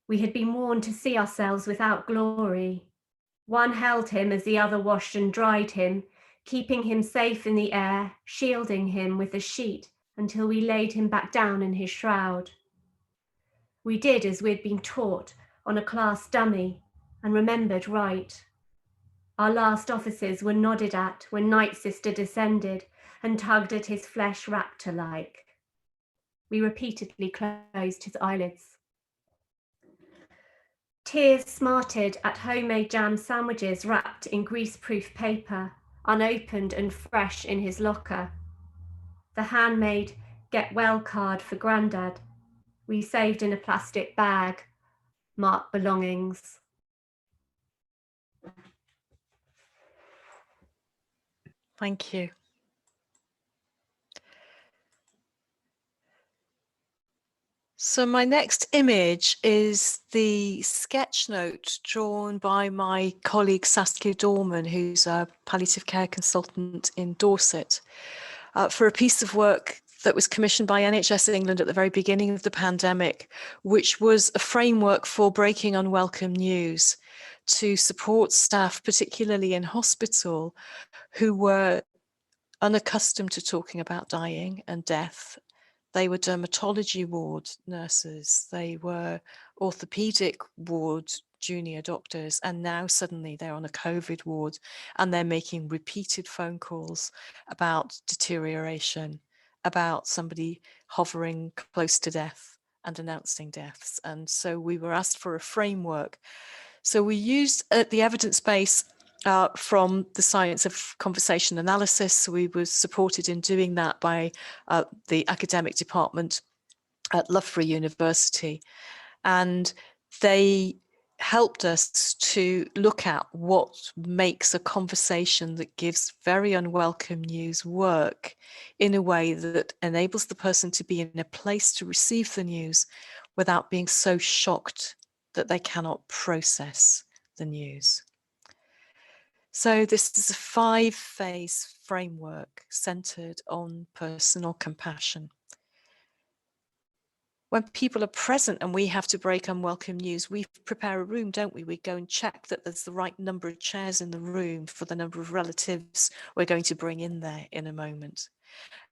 We had been warned to see ourselves without glory. One held him as the other washed and dried him, keeping him safe in the air, shielding him with a sheet until we laid him back down in his shroud. We did as we'd been taught on a class dummy and remembered right. Our last offices were nodded at when Night Sister descended and tugged at his flesh raptor-like. We repeatedly closed his eyelids. Tears smarted at homemade jam sandwiches wrapped in greaseproof paper, unopened and fresh in his locker. The handmade get well card for Grandad we saved in a plastic bag, marked belongings. Thank you. So my next image is the sketch note drawn by my colleague Saskia Dorman, who's a palliative care consultant in Dorset, for a piece of work that was commissioned by NHS England at the very beginning of the pandemic, which was a framework for breaking unwelcome news to support staff, particularly in hospital, who were unaccustomed to talking about dying and death. They were dermatology ward nurses, they were orthopedic ward junior doctors, and now suddenly they're on a COVID ward and they're making repeated phone calls about deterioration, about somebody hovering close to death and announcing deaths. And so we were asked for a framework. So we used the evidence base from the science of conversation analysis. We were supported in doing that by the academic department at Loughborough University. And they helped us to look at what makes a conversation that gives very unwelcome news work in a way that enables the person to be in a place to receive the news without being so shocked that they cannot process the news. So this is a 5-phase framework centered on personal compassion. When people are present and we have to break unwelcome news, we prepare a room, don't we? We go and check that there's the right number of chairs in the room for the number of relatives we're going to bring in there in a moment.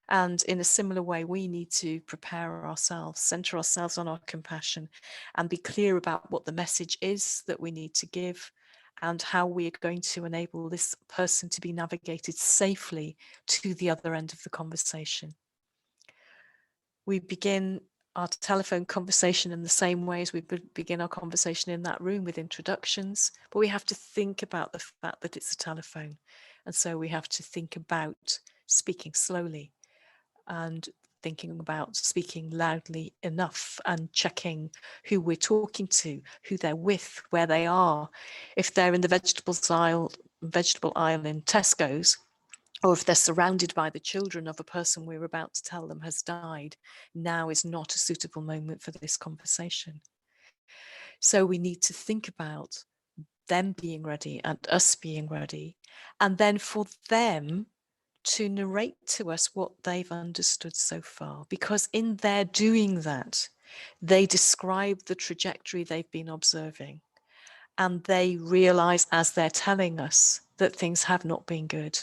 And in a similar way, we need to prepare ourselves, center ourselves on our compassion, and be clear about what the message is that we need to give and how we are going to enable this person to be navigated safely to the other end of the conversation. We begin our telephone conversation in the same way as we begin our conversation in that room, with introductions, but we have to think about the fact that it's a telephone. And so we have to think about speaking slowly and thinking about speaking loudly enough and checking who we're talking to, who they're with, where they are. If they're in the vegetable aisle in Tesco's, or if they're surrounded by the children of a person we're about to tell them has died, now is not a suitable moment for this conversation. So we need to think about them being ready and us being ready, and then for them to narrate to us what they've understood so far, because in their doing that, they describe the trajectory they've been observing, and they realize as they're telling us that things have not been good.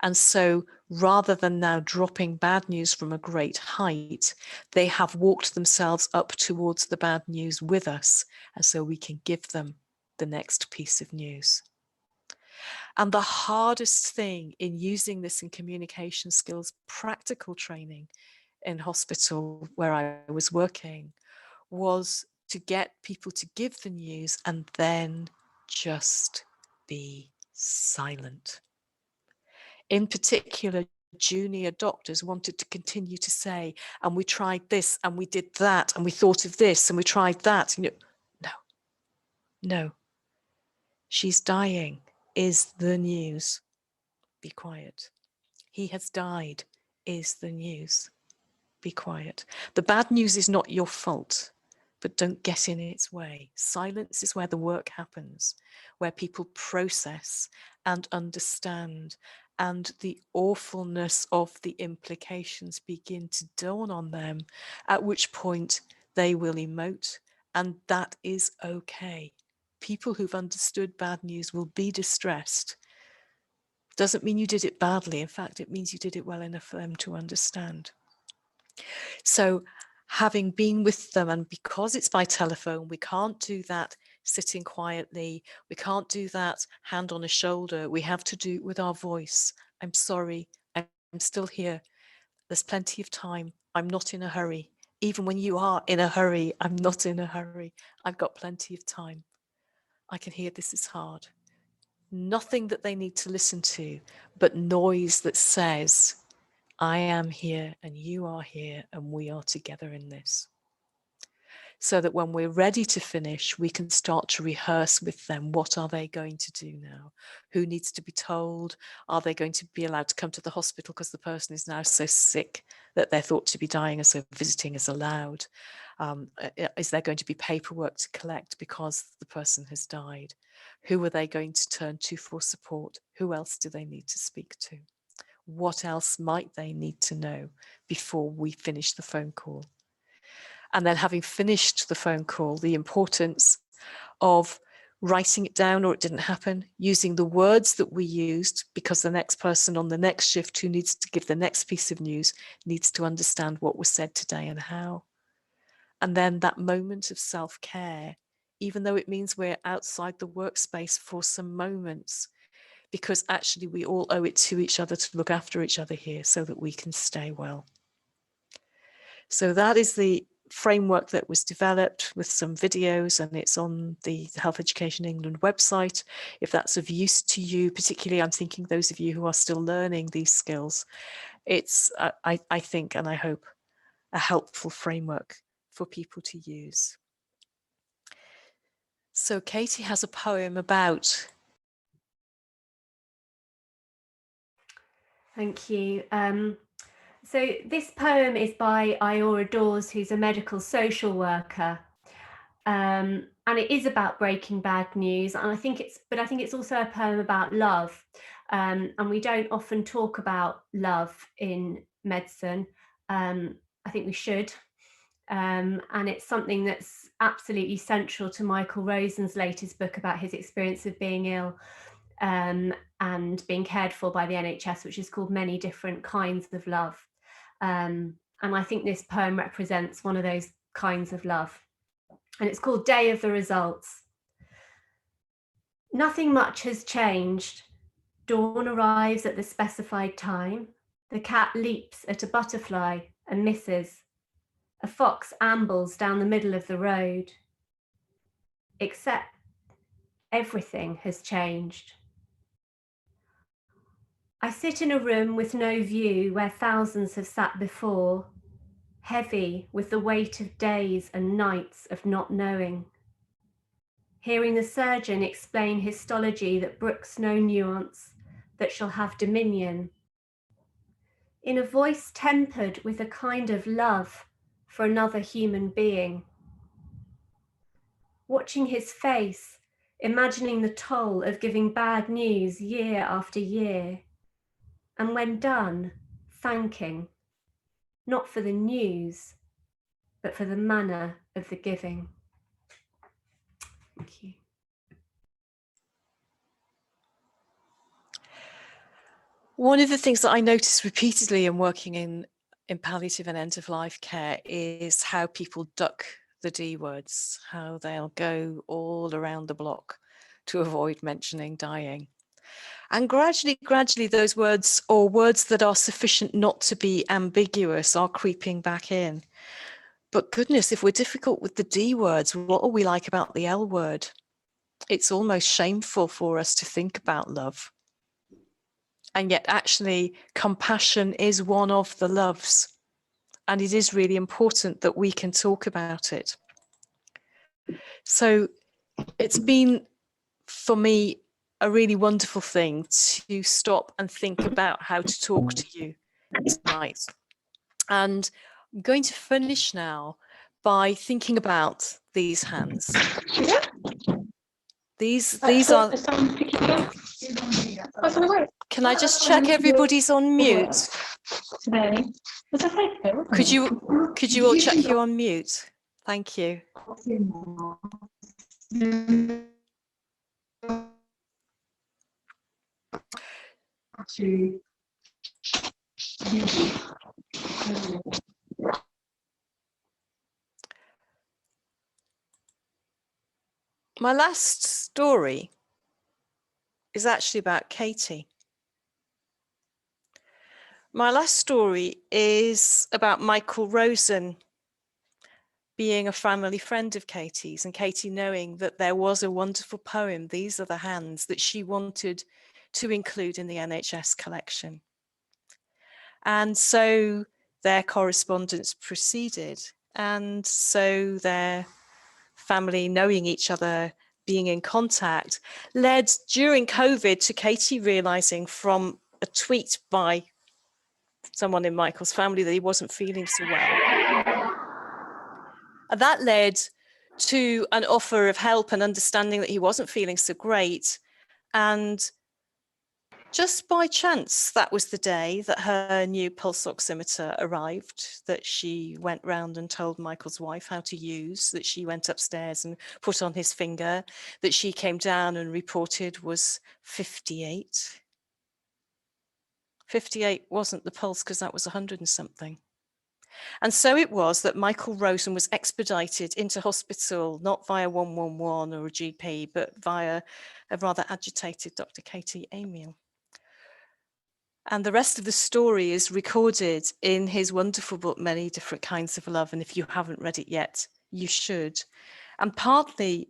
And so rather than now dropping bad news from a great height, they have walked themselves up towards the bad news with us, and so we can give them the next piece of news. And the hardest thing in using this in communication skills practical training in hospital where I was working was to get people to give the news and then just be silent. In particular, junior doctors wanted to continue to say, and we tried this and we did that and we thought of this and we tried that. And no, she's dying is the news. Be quiet. He has died is the news. Be quiet. The bad news is not your fault, but don't get in its way. Silence is where the work happens, where people process and understand, and the awfulness of the implications begin to dawn on them, at which point they will emote, and that is okay. People who've understood bad news will be distressed. Doesn't mean you did it badly. In fact, it means you did it well enough for them to understand. So having been with them, and because it's by telephone, we can't do that sitting quietly. We can't do that hand on a shoulder. We have to do it with our voice. I'm sorry, I'm still here. There's plenty of time. I'm not in a hurry. Even when you are in a hurry, I'm not in a hurry. I've got plenty of time. I can hear this is hard. Nothing that they need to listen to, but noise that says, I am here and you are here and we are together in this. So that when we're ready to finish, we can start to rehearse with them. What are they going to do now? Who needs to be told? Are they going to be allowed to come to the hospital because the person is now so sick that they're thought to be dying, and so visiting is allowed? Is there going to be paperwork to collect because the person has died? Who are they going to turn to for support? Who else do they need to speak to? What else might they need to know before we finish the phone call? And then, having finished the phone call, the importance of writing it down, or it didn't happen, using the words that we used, because the next person on the next shift who needs to give the next piece of news needs to understand what was said today and how. And then that moment of self-care, even though it means we're outside the workspace for some moments, because actually we all owe it to each other to look after each other here so that we can stay well. So that is the framework that was developed with some videos, and it's on the Health Education England website. If that's of use to you, particularly I'm thinking those of you who are still learning these skills, it's, I think, and I hope, a helpful framework for people to use. So Katie has a poem about. Thank you. So this poem is by Iora Dawes, who's a medical social worker. And And it is about breaking bad news. And I think it's also a poem about love. And we don't often talk about love in medicine. I think we should. And it's something that's absolutely central to Michael Rosen's latest book about his experience of being ill and being cared for by the NHS, which is called Many Different Kinds of Love. And I think this poem represents one of those kinds of love. And it's called Day of the Results. Nothing much has changed. Dawn arrives at the specified time. The cat leaps at a butterfly and misses. A fox ambles down the middle of the road. Except everything has changed. I sit in a room with no view where thousands have sat before, heavy with the weight of days and nights of not knowing. Hearing the surgeon explain histology that brooks no nuance, that shall have dominion. In a voice tempered with a kind of love for another human being. Watching his face, imagining the toll of giving bad news year after year. And when done, thanking, not for the news, but for the manner of the giving. Thank you. One of the things that I noticed repeatedly in working in palliative and end-of-life care is how people duck the D words, how they'll go all around the block to avoid mentioning dying. And gradually, those words, or words that are sufficient not to be ambiguous, are creeping back in. But goodness, if we're difficult with the D words, what are we like about the L word? It's almost shameful for us to think about love. And yet actually compassion is one of the loves. And it is really important that we can talk about it. So it's been, for me, a really wonderful thing to stop and think about how to talk to you tonight. And I'm going to finish now by thinking about these hands. These are... Can I just check everybody's on mute? Could you all check you're on mute? Thank you. My last story is actually about Katie. My last story is about Michael Rosen being a family friend of Katie's, and Katie knowing that there was a wonderful poem, These Are the Hands, that she wanted to include in the NHS collection. And so their correspondence proceeded. And so their family knowing each other, being in contact, led during COVID to Katie realizing from a tweet by someone in Michael's family that he wasn't feeling so well. And that led to an offer of help and understanding that he wasn't feeling so great. And just by chance, that was the day that her new pulse oximeter arrived, that she went round and told Michael's wife how to use, that she went upstairs and put on his finger, that she came down and reported was 58. 58 wasn't the pulse because that was 100 and something. And so it was that Michael Rosen was expedited into hospital, not via 111 or a GP, but via a rather agitated Dr Katie Amiel. And the rest of the story is recorded in his wonderful book, Many Different Kinds of Love. And if you haven't read it yet, you should. And partly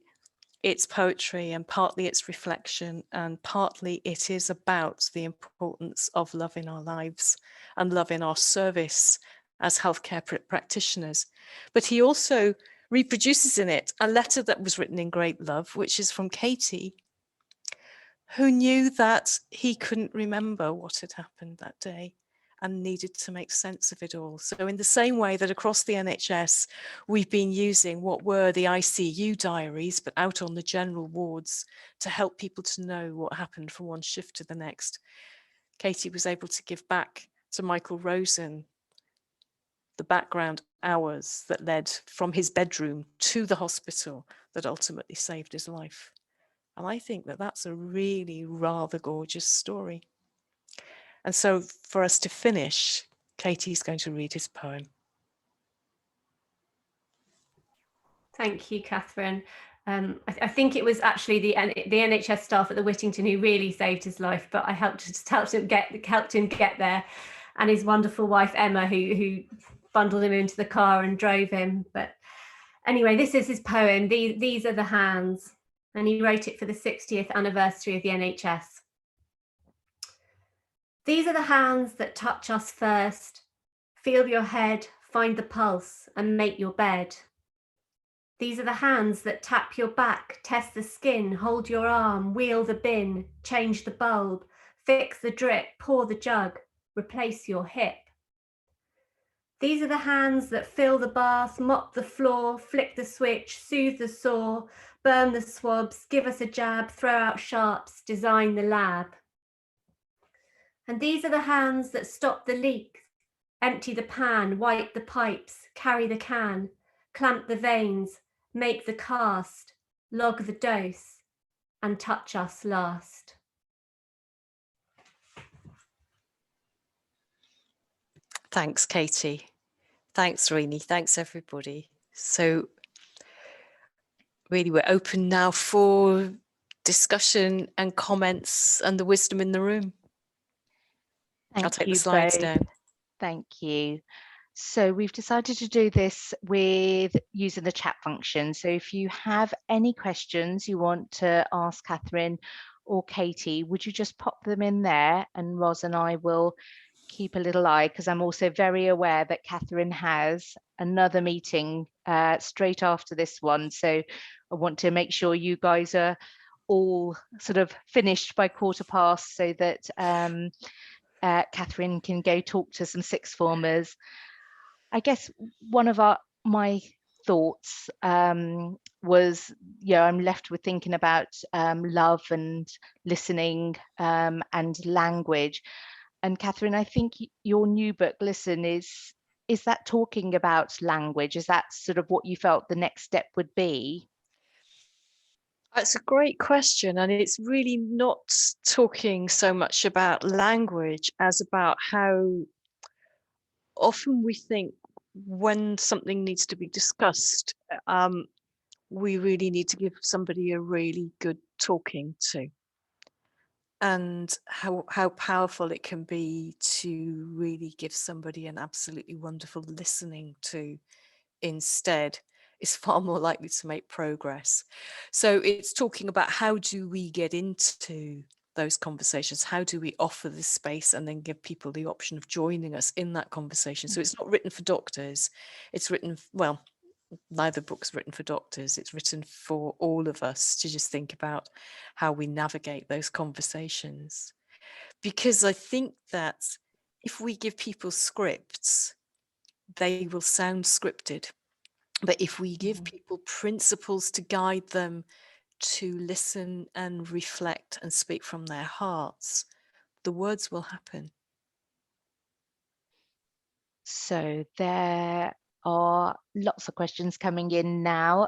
it's poetry and partly it's reflection and partly it is about the importance of love in our lives and love in our service as healthcare practitioners. But he also reproduces in it a letter that was written in great love, which is from Katie, who knew that he couldn't remember what had happened that day. and needed to make sense of it all. So in the same way that across the NHS, we've been using what were the ICU diaries, but out on the general wards to help people to know what happened from one shift to the next, Katie was able to give back to Michael Rosen the background hours that led from his bedroom to the hospital that ultimately saved his life. And I think that that's a really rather gorgeous story. And so for us to finish, Katie's going to read his poem. Thank you, Kathryn. I think it was actually the NHS staff at the Whittington who really saved his life, but I helped him get there, and his wonderful wife Emma, who bundled him into the car and drove him. But anyway, this is his poem. These are the hands, and he wrote it for the 60th anniversary of the NHS. These are the hands that touch us first. Feel your head, find the pulse, and make your bed. These are the hands that tap your back, test the skin, hold your arm, wheel the bin, change the bulb, fix the drip, pour the jug, replace your hip. These are the hands that fill the bath, mop the floor, flick the switch, soothe the sore, burn the swabs, give us a jab, throw out sharps, design the lab. And these are the hands that stop the leak, empty the pan, wipe the pipes, carry the can, clamp the veins, make the cast, log the dose, and touch us last. Thanks, Katie. Thanks, Rini. Thanks, everybody. So really, we're open now for discussion and comments and the wisdom in the room. I'll take the slides down. Thank you. So we've decided to do this with using the chat function. So if you have any questions you want to ask Kathryn or Katie, would you just pop them in there, and Ros and I will keep a little eye, because I'm also very aware that Kathryn has another meeting straight after this one. So I want to make sure you guys are all sort of finished by 15:15 so that Kathryn can go talk to some sixth formers. I guess one of my thoughts was, I'm left with thinking about love and listening and language. And Kathryn, I think your new book, Listen, is that talking about language? Is that sort of what you felt the next step would be? That's a great question, and it's really not talking so much about language as about how often we think when something needs to be discussed, we really need to give somebody a really good talking to, and how powerful it can be to really give somebody an absolutely wonderful listening to instead is far more likely to make progress. So it's talking about how do we get into those conversations? How do we offer this space and then give people the option of joining us in that conversation? So it's not written for doctors. It's written, well, neither book's written for doctors. It's written for all of us to just think about how we navigate those conversations. Because I think that if we give people scripts, they will sound scripted. But if we give people principles to guide them to listen and reflect and speak from their hearts, the words will happen. So there are lots of questions coming in now.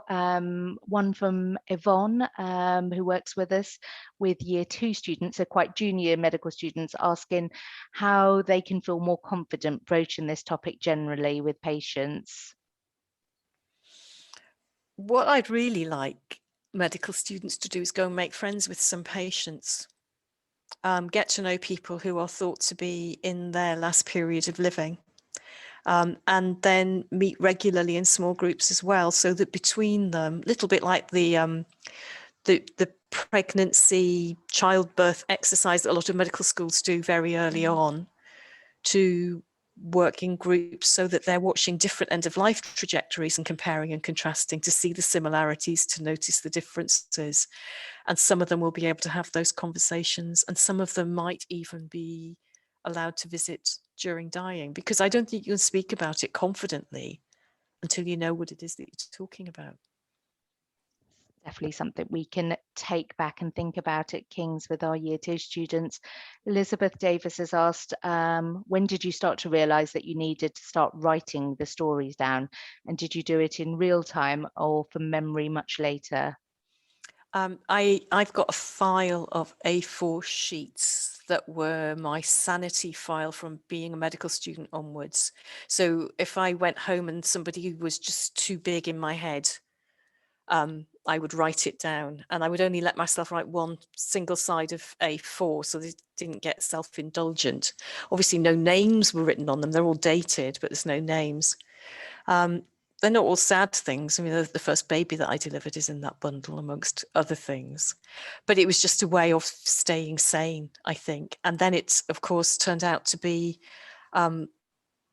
One from Yvonne, who works with us with year 2 students, so quite junior medical students, asking how they can feel more confident broaching this topic generally with patients. What I'd really like medical students to do is go and make friends with some patients, get to know people who are thought to be in their last period of living, and then meet regularly in small groups as well, so that between them, a little bit like the pregnancy, childbirth exercise that a lot of medical schools do very early on, to work in groups so that they're watching different end of life trajectories and comparing and contrasting to see the similarities, to notice the differences. And some of them will be able to have those conversations, and some of them might even be allowed to visit during dying, because I don't think you can speak about it confidently until you know what it is that you're talking about. Definitely something we can take back and think about at King's with our Year 2 students. Elizabeth Davis has asked, when did you start to realise that you needed to start writing the stories down? And did you do it in real time or from memory much later? I've got a file of A4 sheets that were my sanity file from being a medical student onwards. So if I went home and somebody was just too big in my head, I would write it down, and I would only let myself write one single side of A4 so they didn't get self-indulgent. Obviously no names were written on them, they're all dated, but there's no names. They're not all sad things. I mean, the first baby that I delivered is in that bundle, amongst other things. But it was just a way of staying sane, I think. And then it's, of course, turned out to be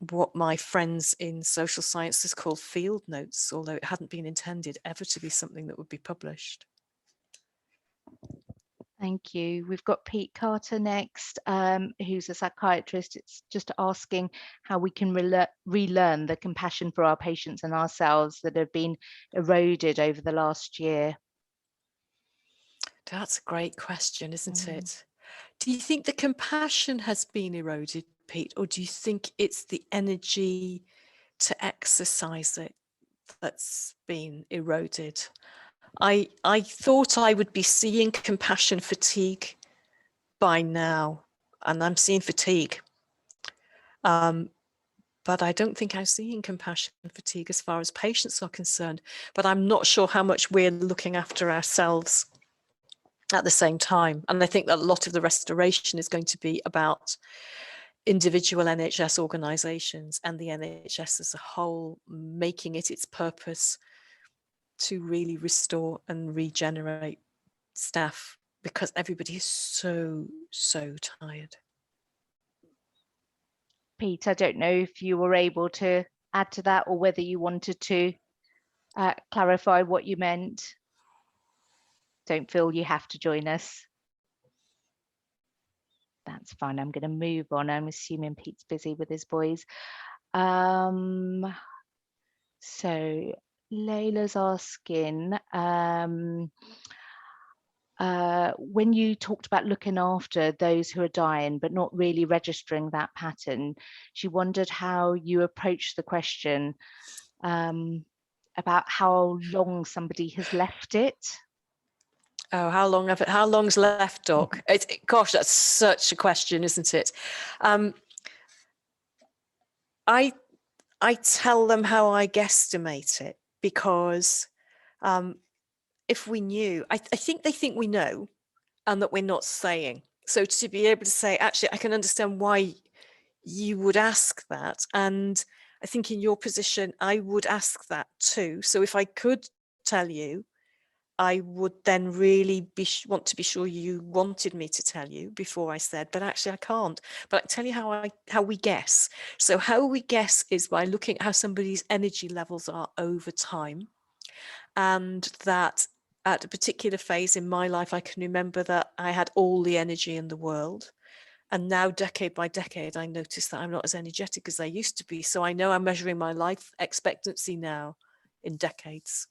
what my friends in social sciences called field notes, although it hadn't been intended ever to be something that would be published. Thank you. We've got Pete Carter next, who's a psychiatrist. It's just asking how we can relearn the compassion for our patients and ourselves that have been eroded over the last year. That's a great question, isn't it? Do you think the compassion has been eroded, Pete, or do you think it's the energy to exercise it that's been eroded? I thought I would be seeing compassion fatigue by now, and I'm seeing fatigue. But I don't think I'm seeing compassion fatigue as far as patients are concerned. But I'm not sure how much we're looking after ourselves at the same time. And I think that a lot of the restoration is going to be about individual NHS organisations and the NHS as a whole, making it its purpose to really restore and regenerate staff, because everybody is so tired. Pete, I don't know if you were able to add to that or whether you wanted to clarify what you meant. Don't feel you have to join us. That's fine. I'm going to move on. I'm assuming Pete's busy with his boys. So Layla's asking, when you talked about looking after those who are dying, but not really registering that pattern, she wondered how you approach the question about how long somebody has left it. Oh, how long's left, Doc? Gosh, that's such a question, isn't it? I tell them how I guesstimate it, because if we knew, I think they think we know and that we're not saying. So to be able to say, actually, I can understand why you would ask that. And I think in your position, I would ask that too. So if I could tell you, I would then really want to be sure you wanted me to tell you before I said, but actually I can't. But I can tell you how we guess. So how we guess is by looking at how somebody's energy levels are over time. And that at a particular phase in my life, I can remember that I had all the energy in the world. And now, decade by decade, I notice that I'm not as energetic as I used to be. So I know I'm measuring my life expectancy now in decades.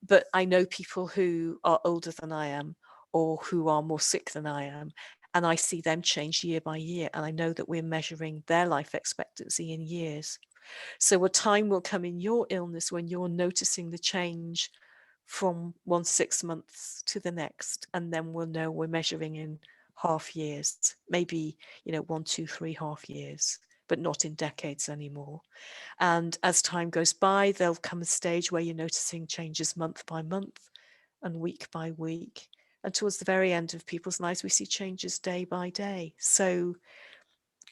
But I know people who are older than I am, or who are more sick than I am, and I see them change year by year. And I know that we're measuring their life expectancy in years. So a time will come in your illness when you're noticing the change from 6 months to the next, and then we'll know we're measuring in half years, maybe 1, 2, 3 half years, but not in decades anymore. And as time goes by, there'll come a stage where you're noticing changes month by month and week by week, and towards the very end of people's lives we see changes day by day. So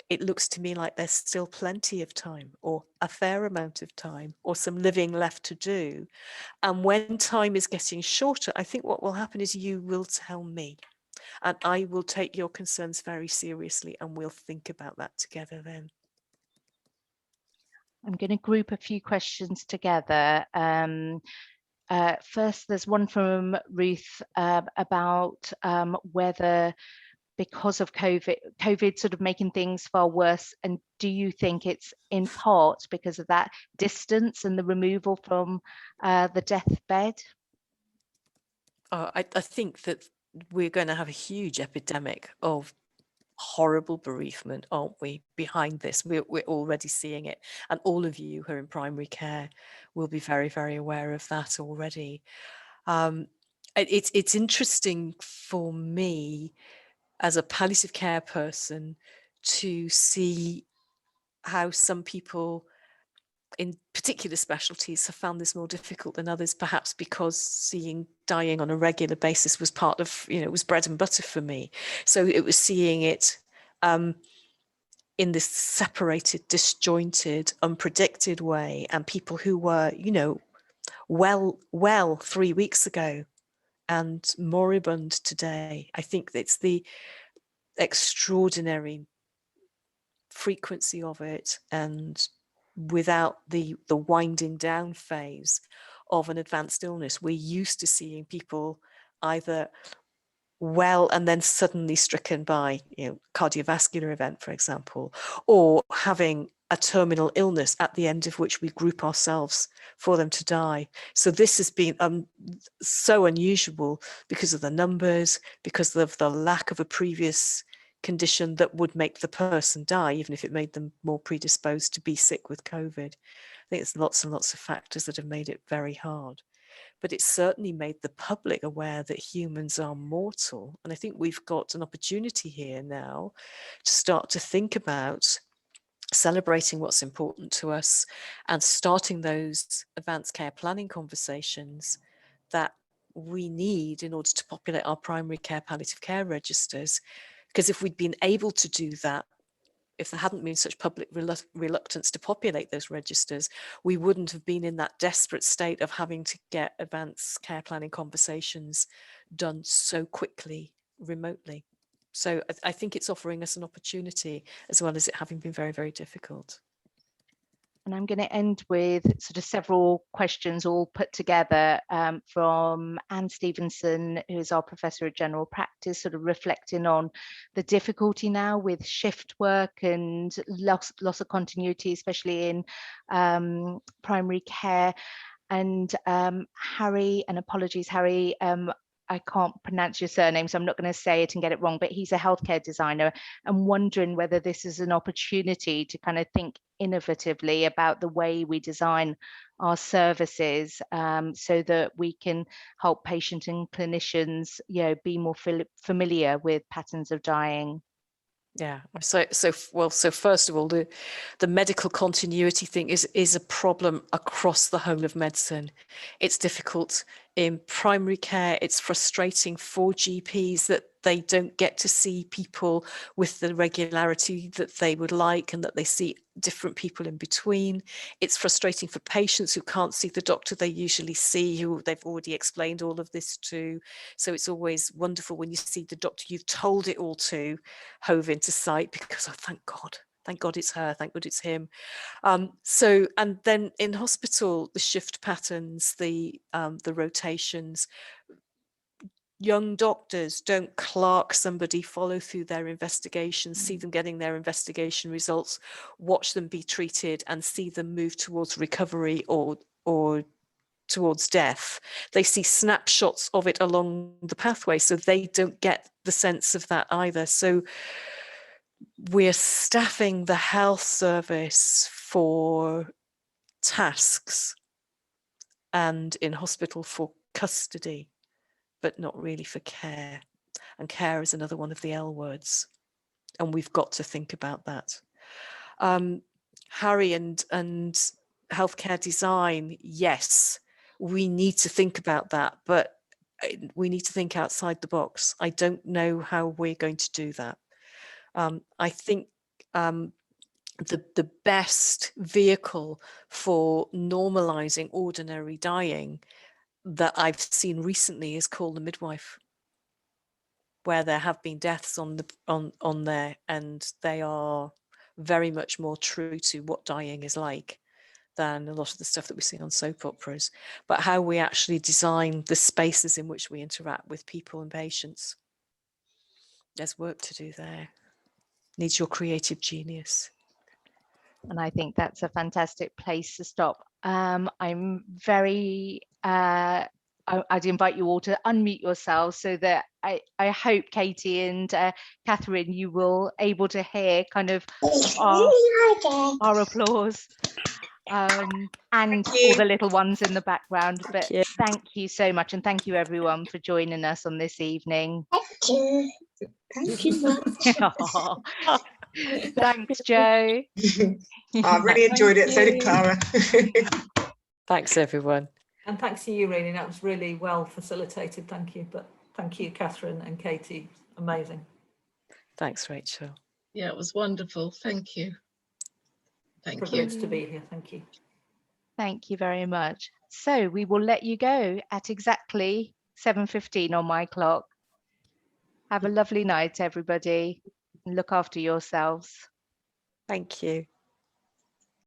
it looks to me like there's still plenty of time, or a fair amount of time, or some living left to do. And when time is getting shorter, I think what will happen is you will tell me, and I will take your concerns very seriously, and we'll think about that together then. I'm going to group a few questions together. First, there's one from Ruth about whether because of COVID sort of making things far worse? And do you think it's in part because of that distance and the removal from the deathbed? I think that we're going to have a huge epidemic of horrible bereavement, aren't we, behind this? We're already seeing it. And all of you who are in primary care will be very, very aware of that already. It's interesting for me as a palliative care person to see how some people in particular specialties have found this more difficult than others, perhaps because seeing dying on a regular basis was part of, it was bread and butter for me. So it was seeing it in this separated, disjointed, unpredicted way, and people who were, well 3 weeks ago and moribund today. I think it's the extraordinary frequency of it, and without the winding down phase of an advanced illness, we're used to seeing people either well and then suddenly stricken by cardiovascular event, for example, or having a terminal illness at the end of which we group ourselves for them to die. So this has been so unusual because of the numbers, because of the lack of a previous condition that would make the person die, even if it made them more predisposed to be sick with COVID. I think there's lots and lots of factors that have made it very hard. But it certainly made the public aware that humans are mortal. And I think we've got an opportunity here now to start to think about celebrating what's important to us and starting those advanced care planning conversations that we need in order to populate our primary care palliative care registers. Because if we'd been able to do that, if there hadn't been such public reluctance to populate those registers, we wouldn't have been in that desperate state of having to get advanced care planning conversations done so quickly, remotely. So I think it's offering us an opportunity, as well as it having been very, very difficult. And I'm going to end with sort of several questions all put together from Anne Stevenson, who is our Professor of General Practice, sort of reflecting on the difficulty now with shift work and loss of continuity, especially in primary care. And Harry, and apologies, Harry, I can't pronounce your surname, so I'm not going to say it and get it wrong, but he's a healthcare designer, and wondering whether this is an opportunity to kind of think innovatively about the way we design our services, so that we can help patients and clinicians, be more familiar with patterns of dying. Yeah. So first of all, the medical continuity thing is a problem across the whole of medicine. It's difficult in primary care. It's frustrating for GPs that they don't get to see people with the regularity that they would like, and that they see different people in between. It's frustrating for patients who can't see the doctor they usually see, who they've already explained all of this to. So it's always wonderful when you see the doctor you've told it all to hove into sight, because thank God it's her, thank God it's him. So, and then in hospital, the shift patterns, the rotations. Young doctors don't clerk somebody, follow through their investigations, see them getting their investigation results, watch them be treated, and see them move towards recovery or towards death. They see snapshots of it along the pathway, so they don't get the sense of that either. So we're staffing the health service for tasks and in hospital for custody, but not really for care. And care is another one of the L words. And we've got to think about that. Harry, and healthcare design, yes, we need to think about that, but we need to think outside the box. I don't know how we're going to do that. I think the best vehicle for normalizing ordinary dying that I've seen recently is called the midwife, where there have been deaths on there, and they are very much more true to what dying is like than a lot of the stuff that we see on soap operas, but how we actually design the spaces in which we interact with people and patients. There's work to do there. Needs your creative genius. And I think that's a fantastic place to stop. I'm very, I'd invite you all to unmute yourselves so that I hope Katie and Kathryn, you will able to hear kind of our applause. And all the little ones in the background. But thank you so much, and thank you everyone for joining us on this evening. Thank you. Thank you much. Thanks, Joe. I really enjoyed it. So did Clara. Thanks, everyone. And thanks to you, Rainey. That was really well facilitated. Thank you. But thank you, Kathryn and Katie. Amazing. Thanks, Rachel. Yeah, it was wonderful. Thank you. Thank you. Privileged to be here. Thank you. Thank you very much. So we will let you go at exactly 7:15 on my clock. Have a lovely night, everybody, and look after yourselves. Thank you.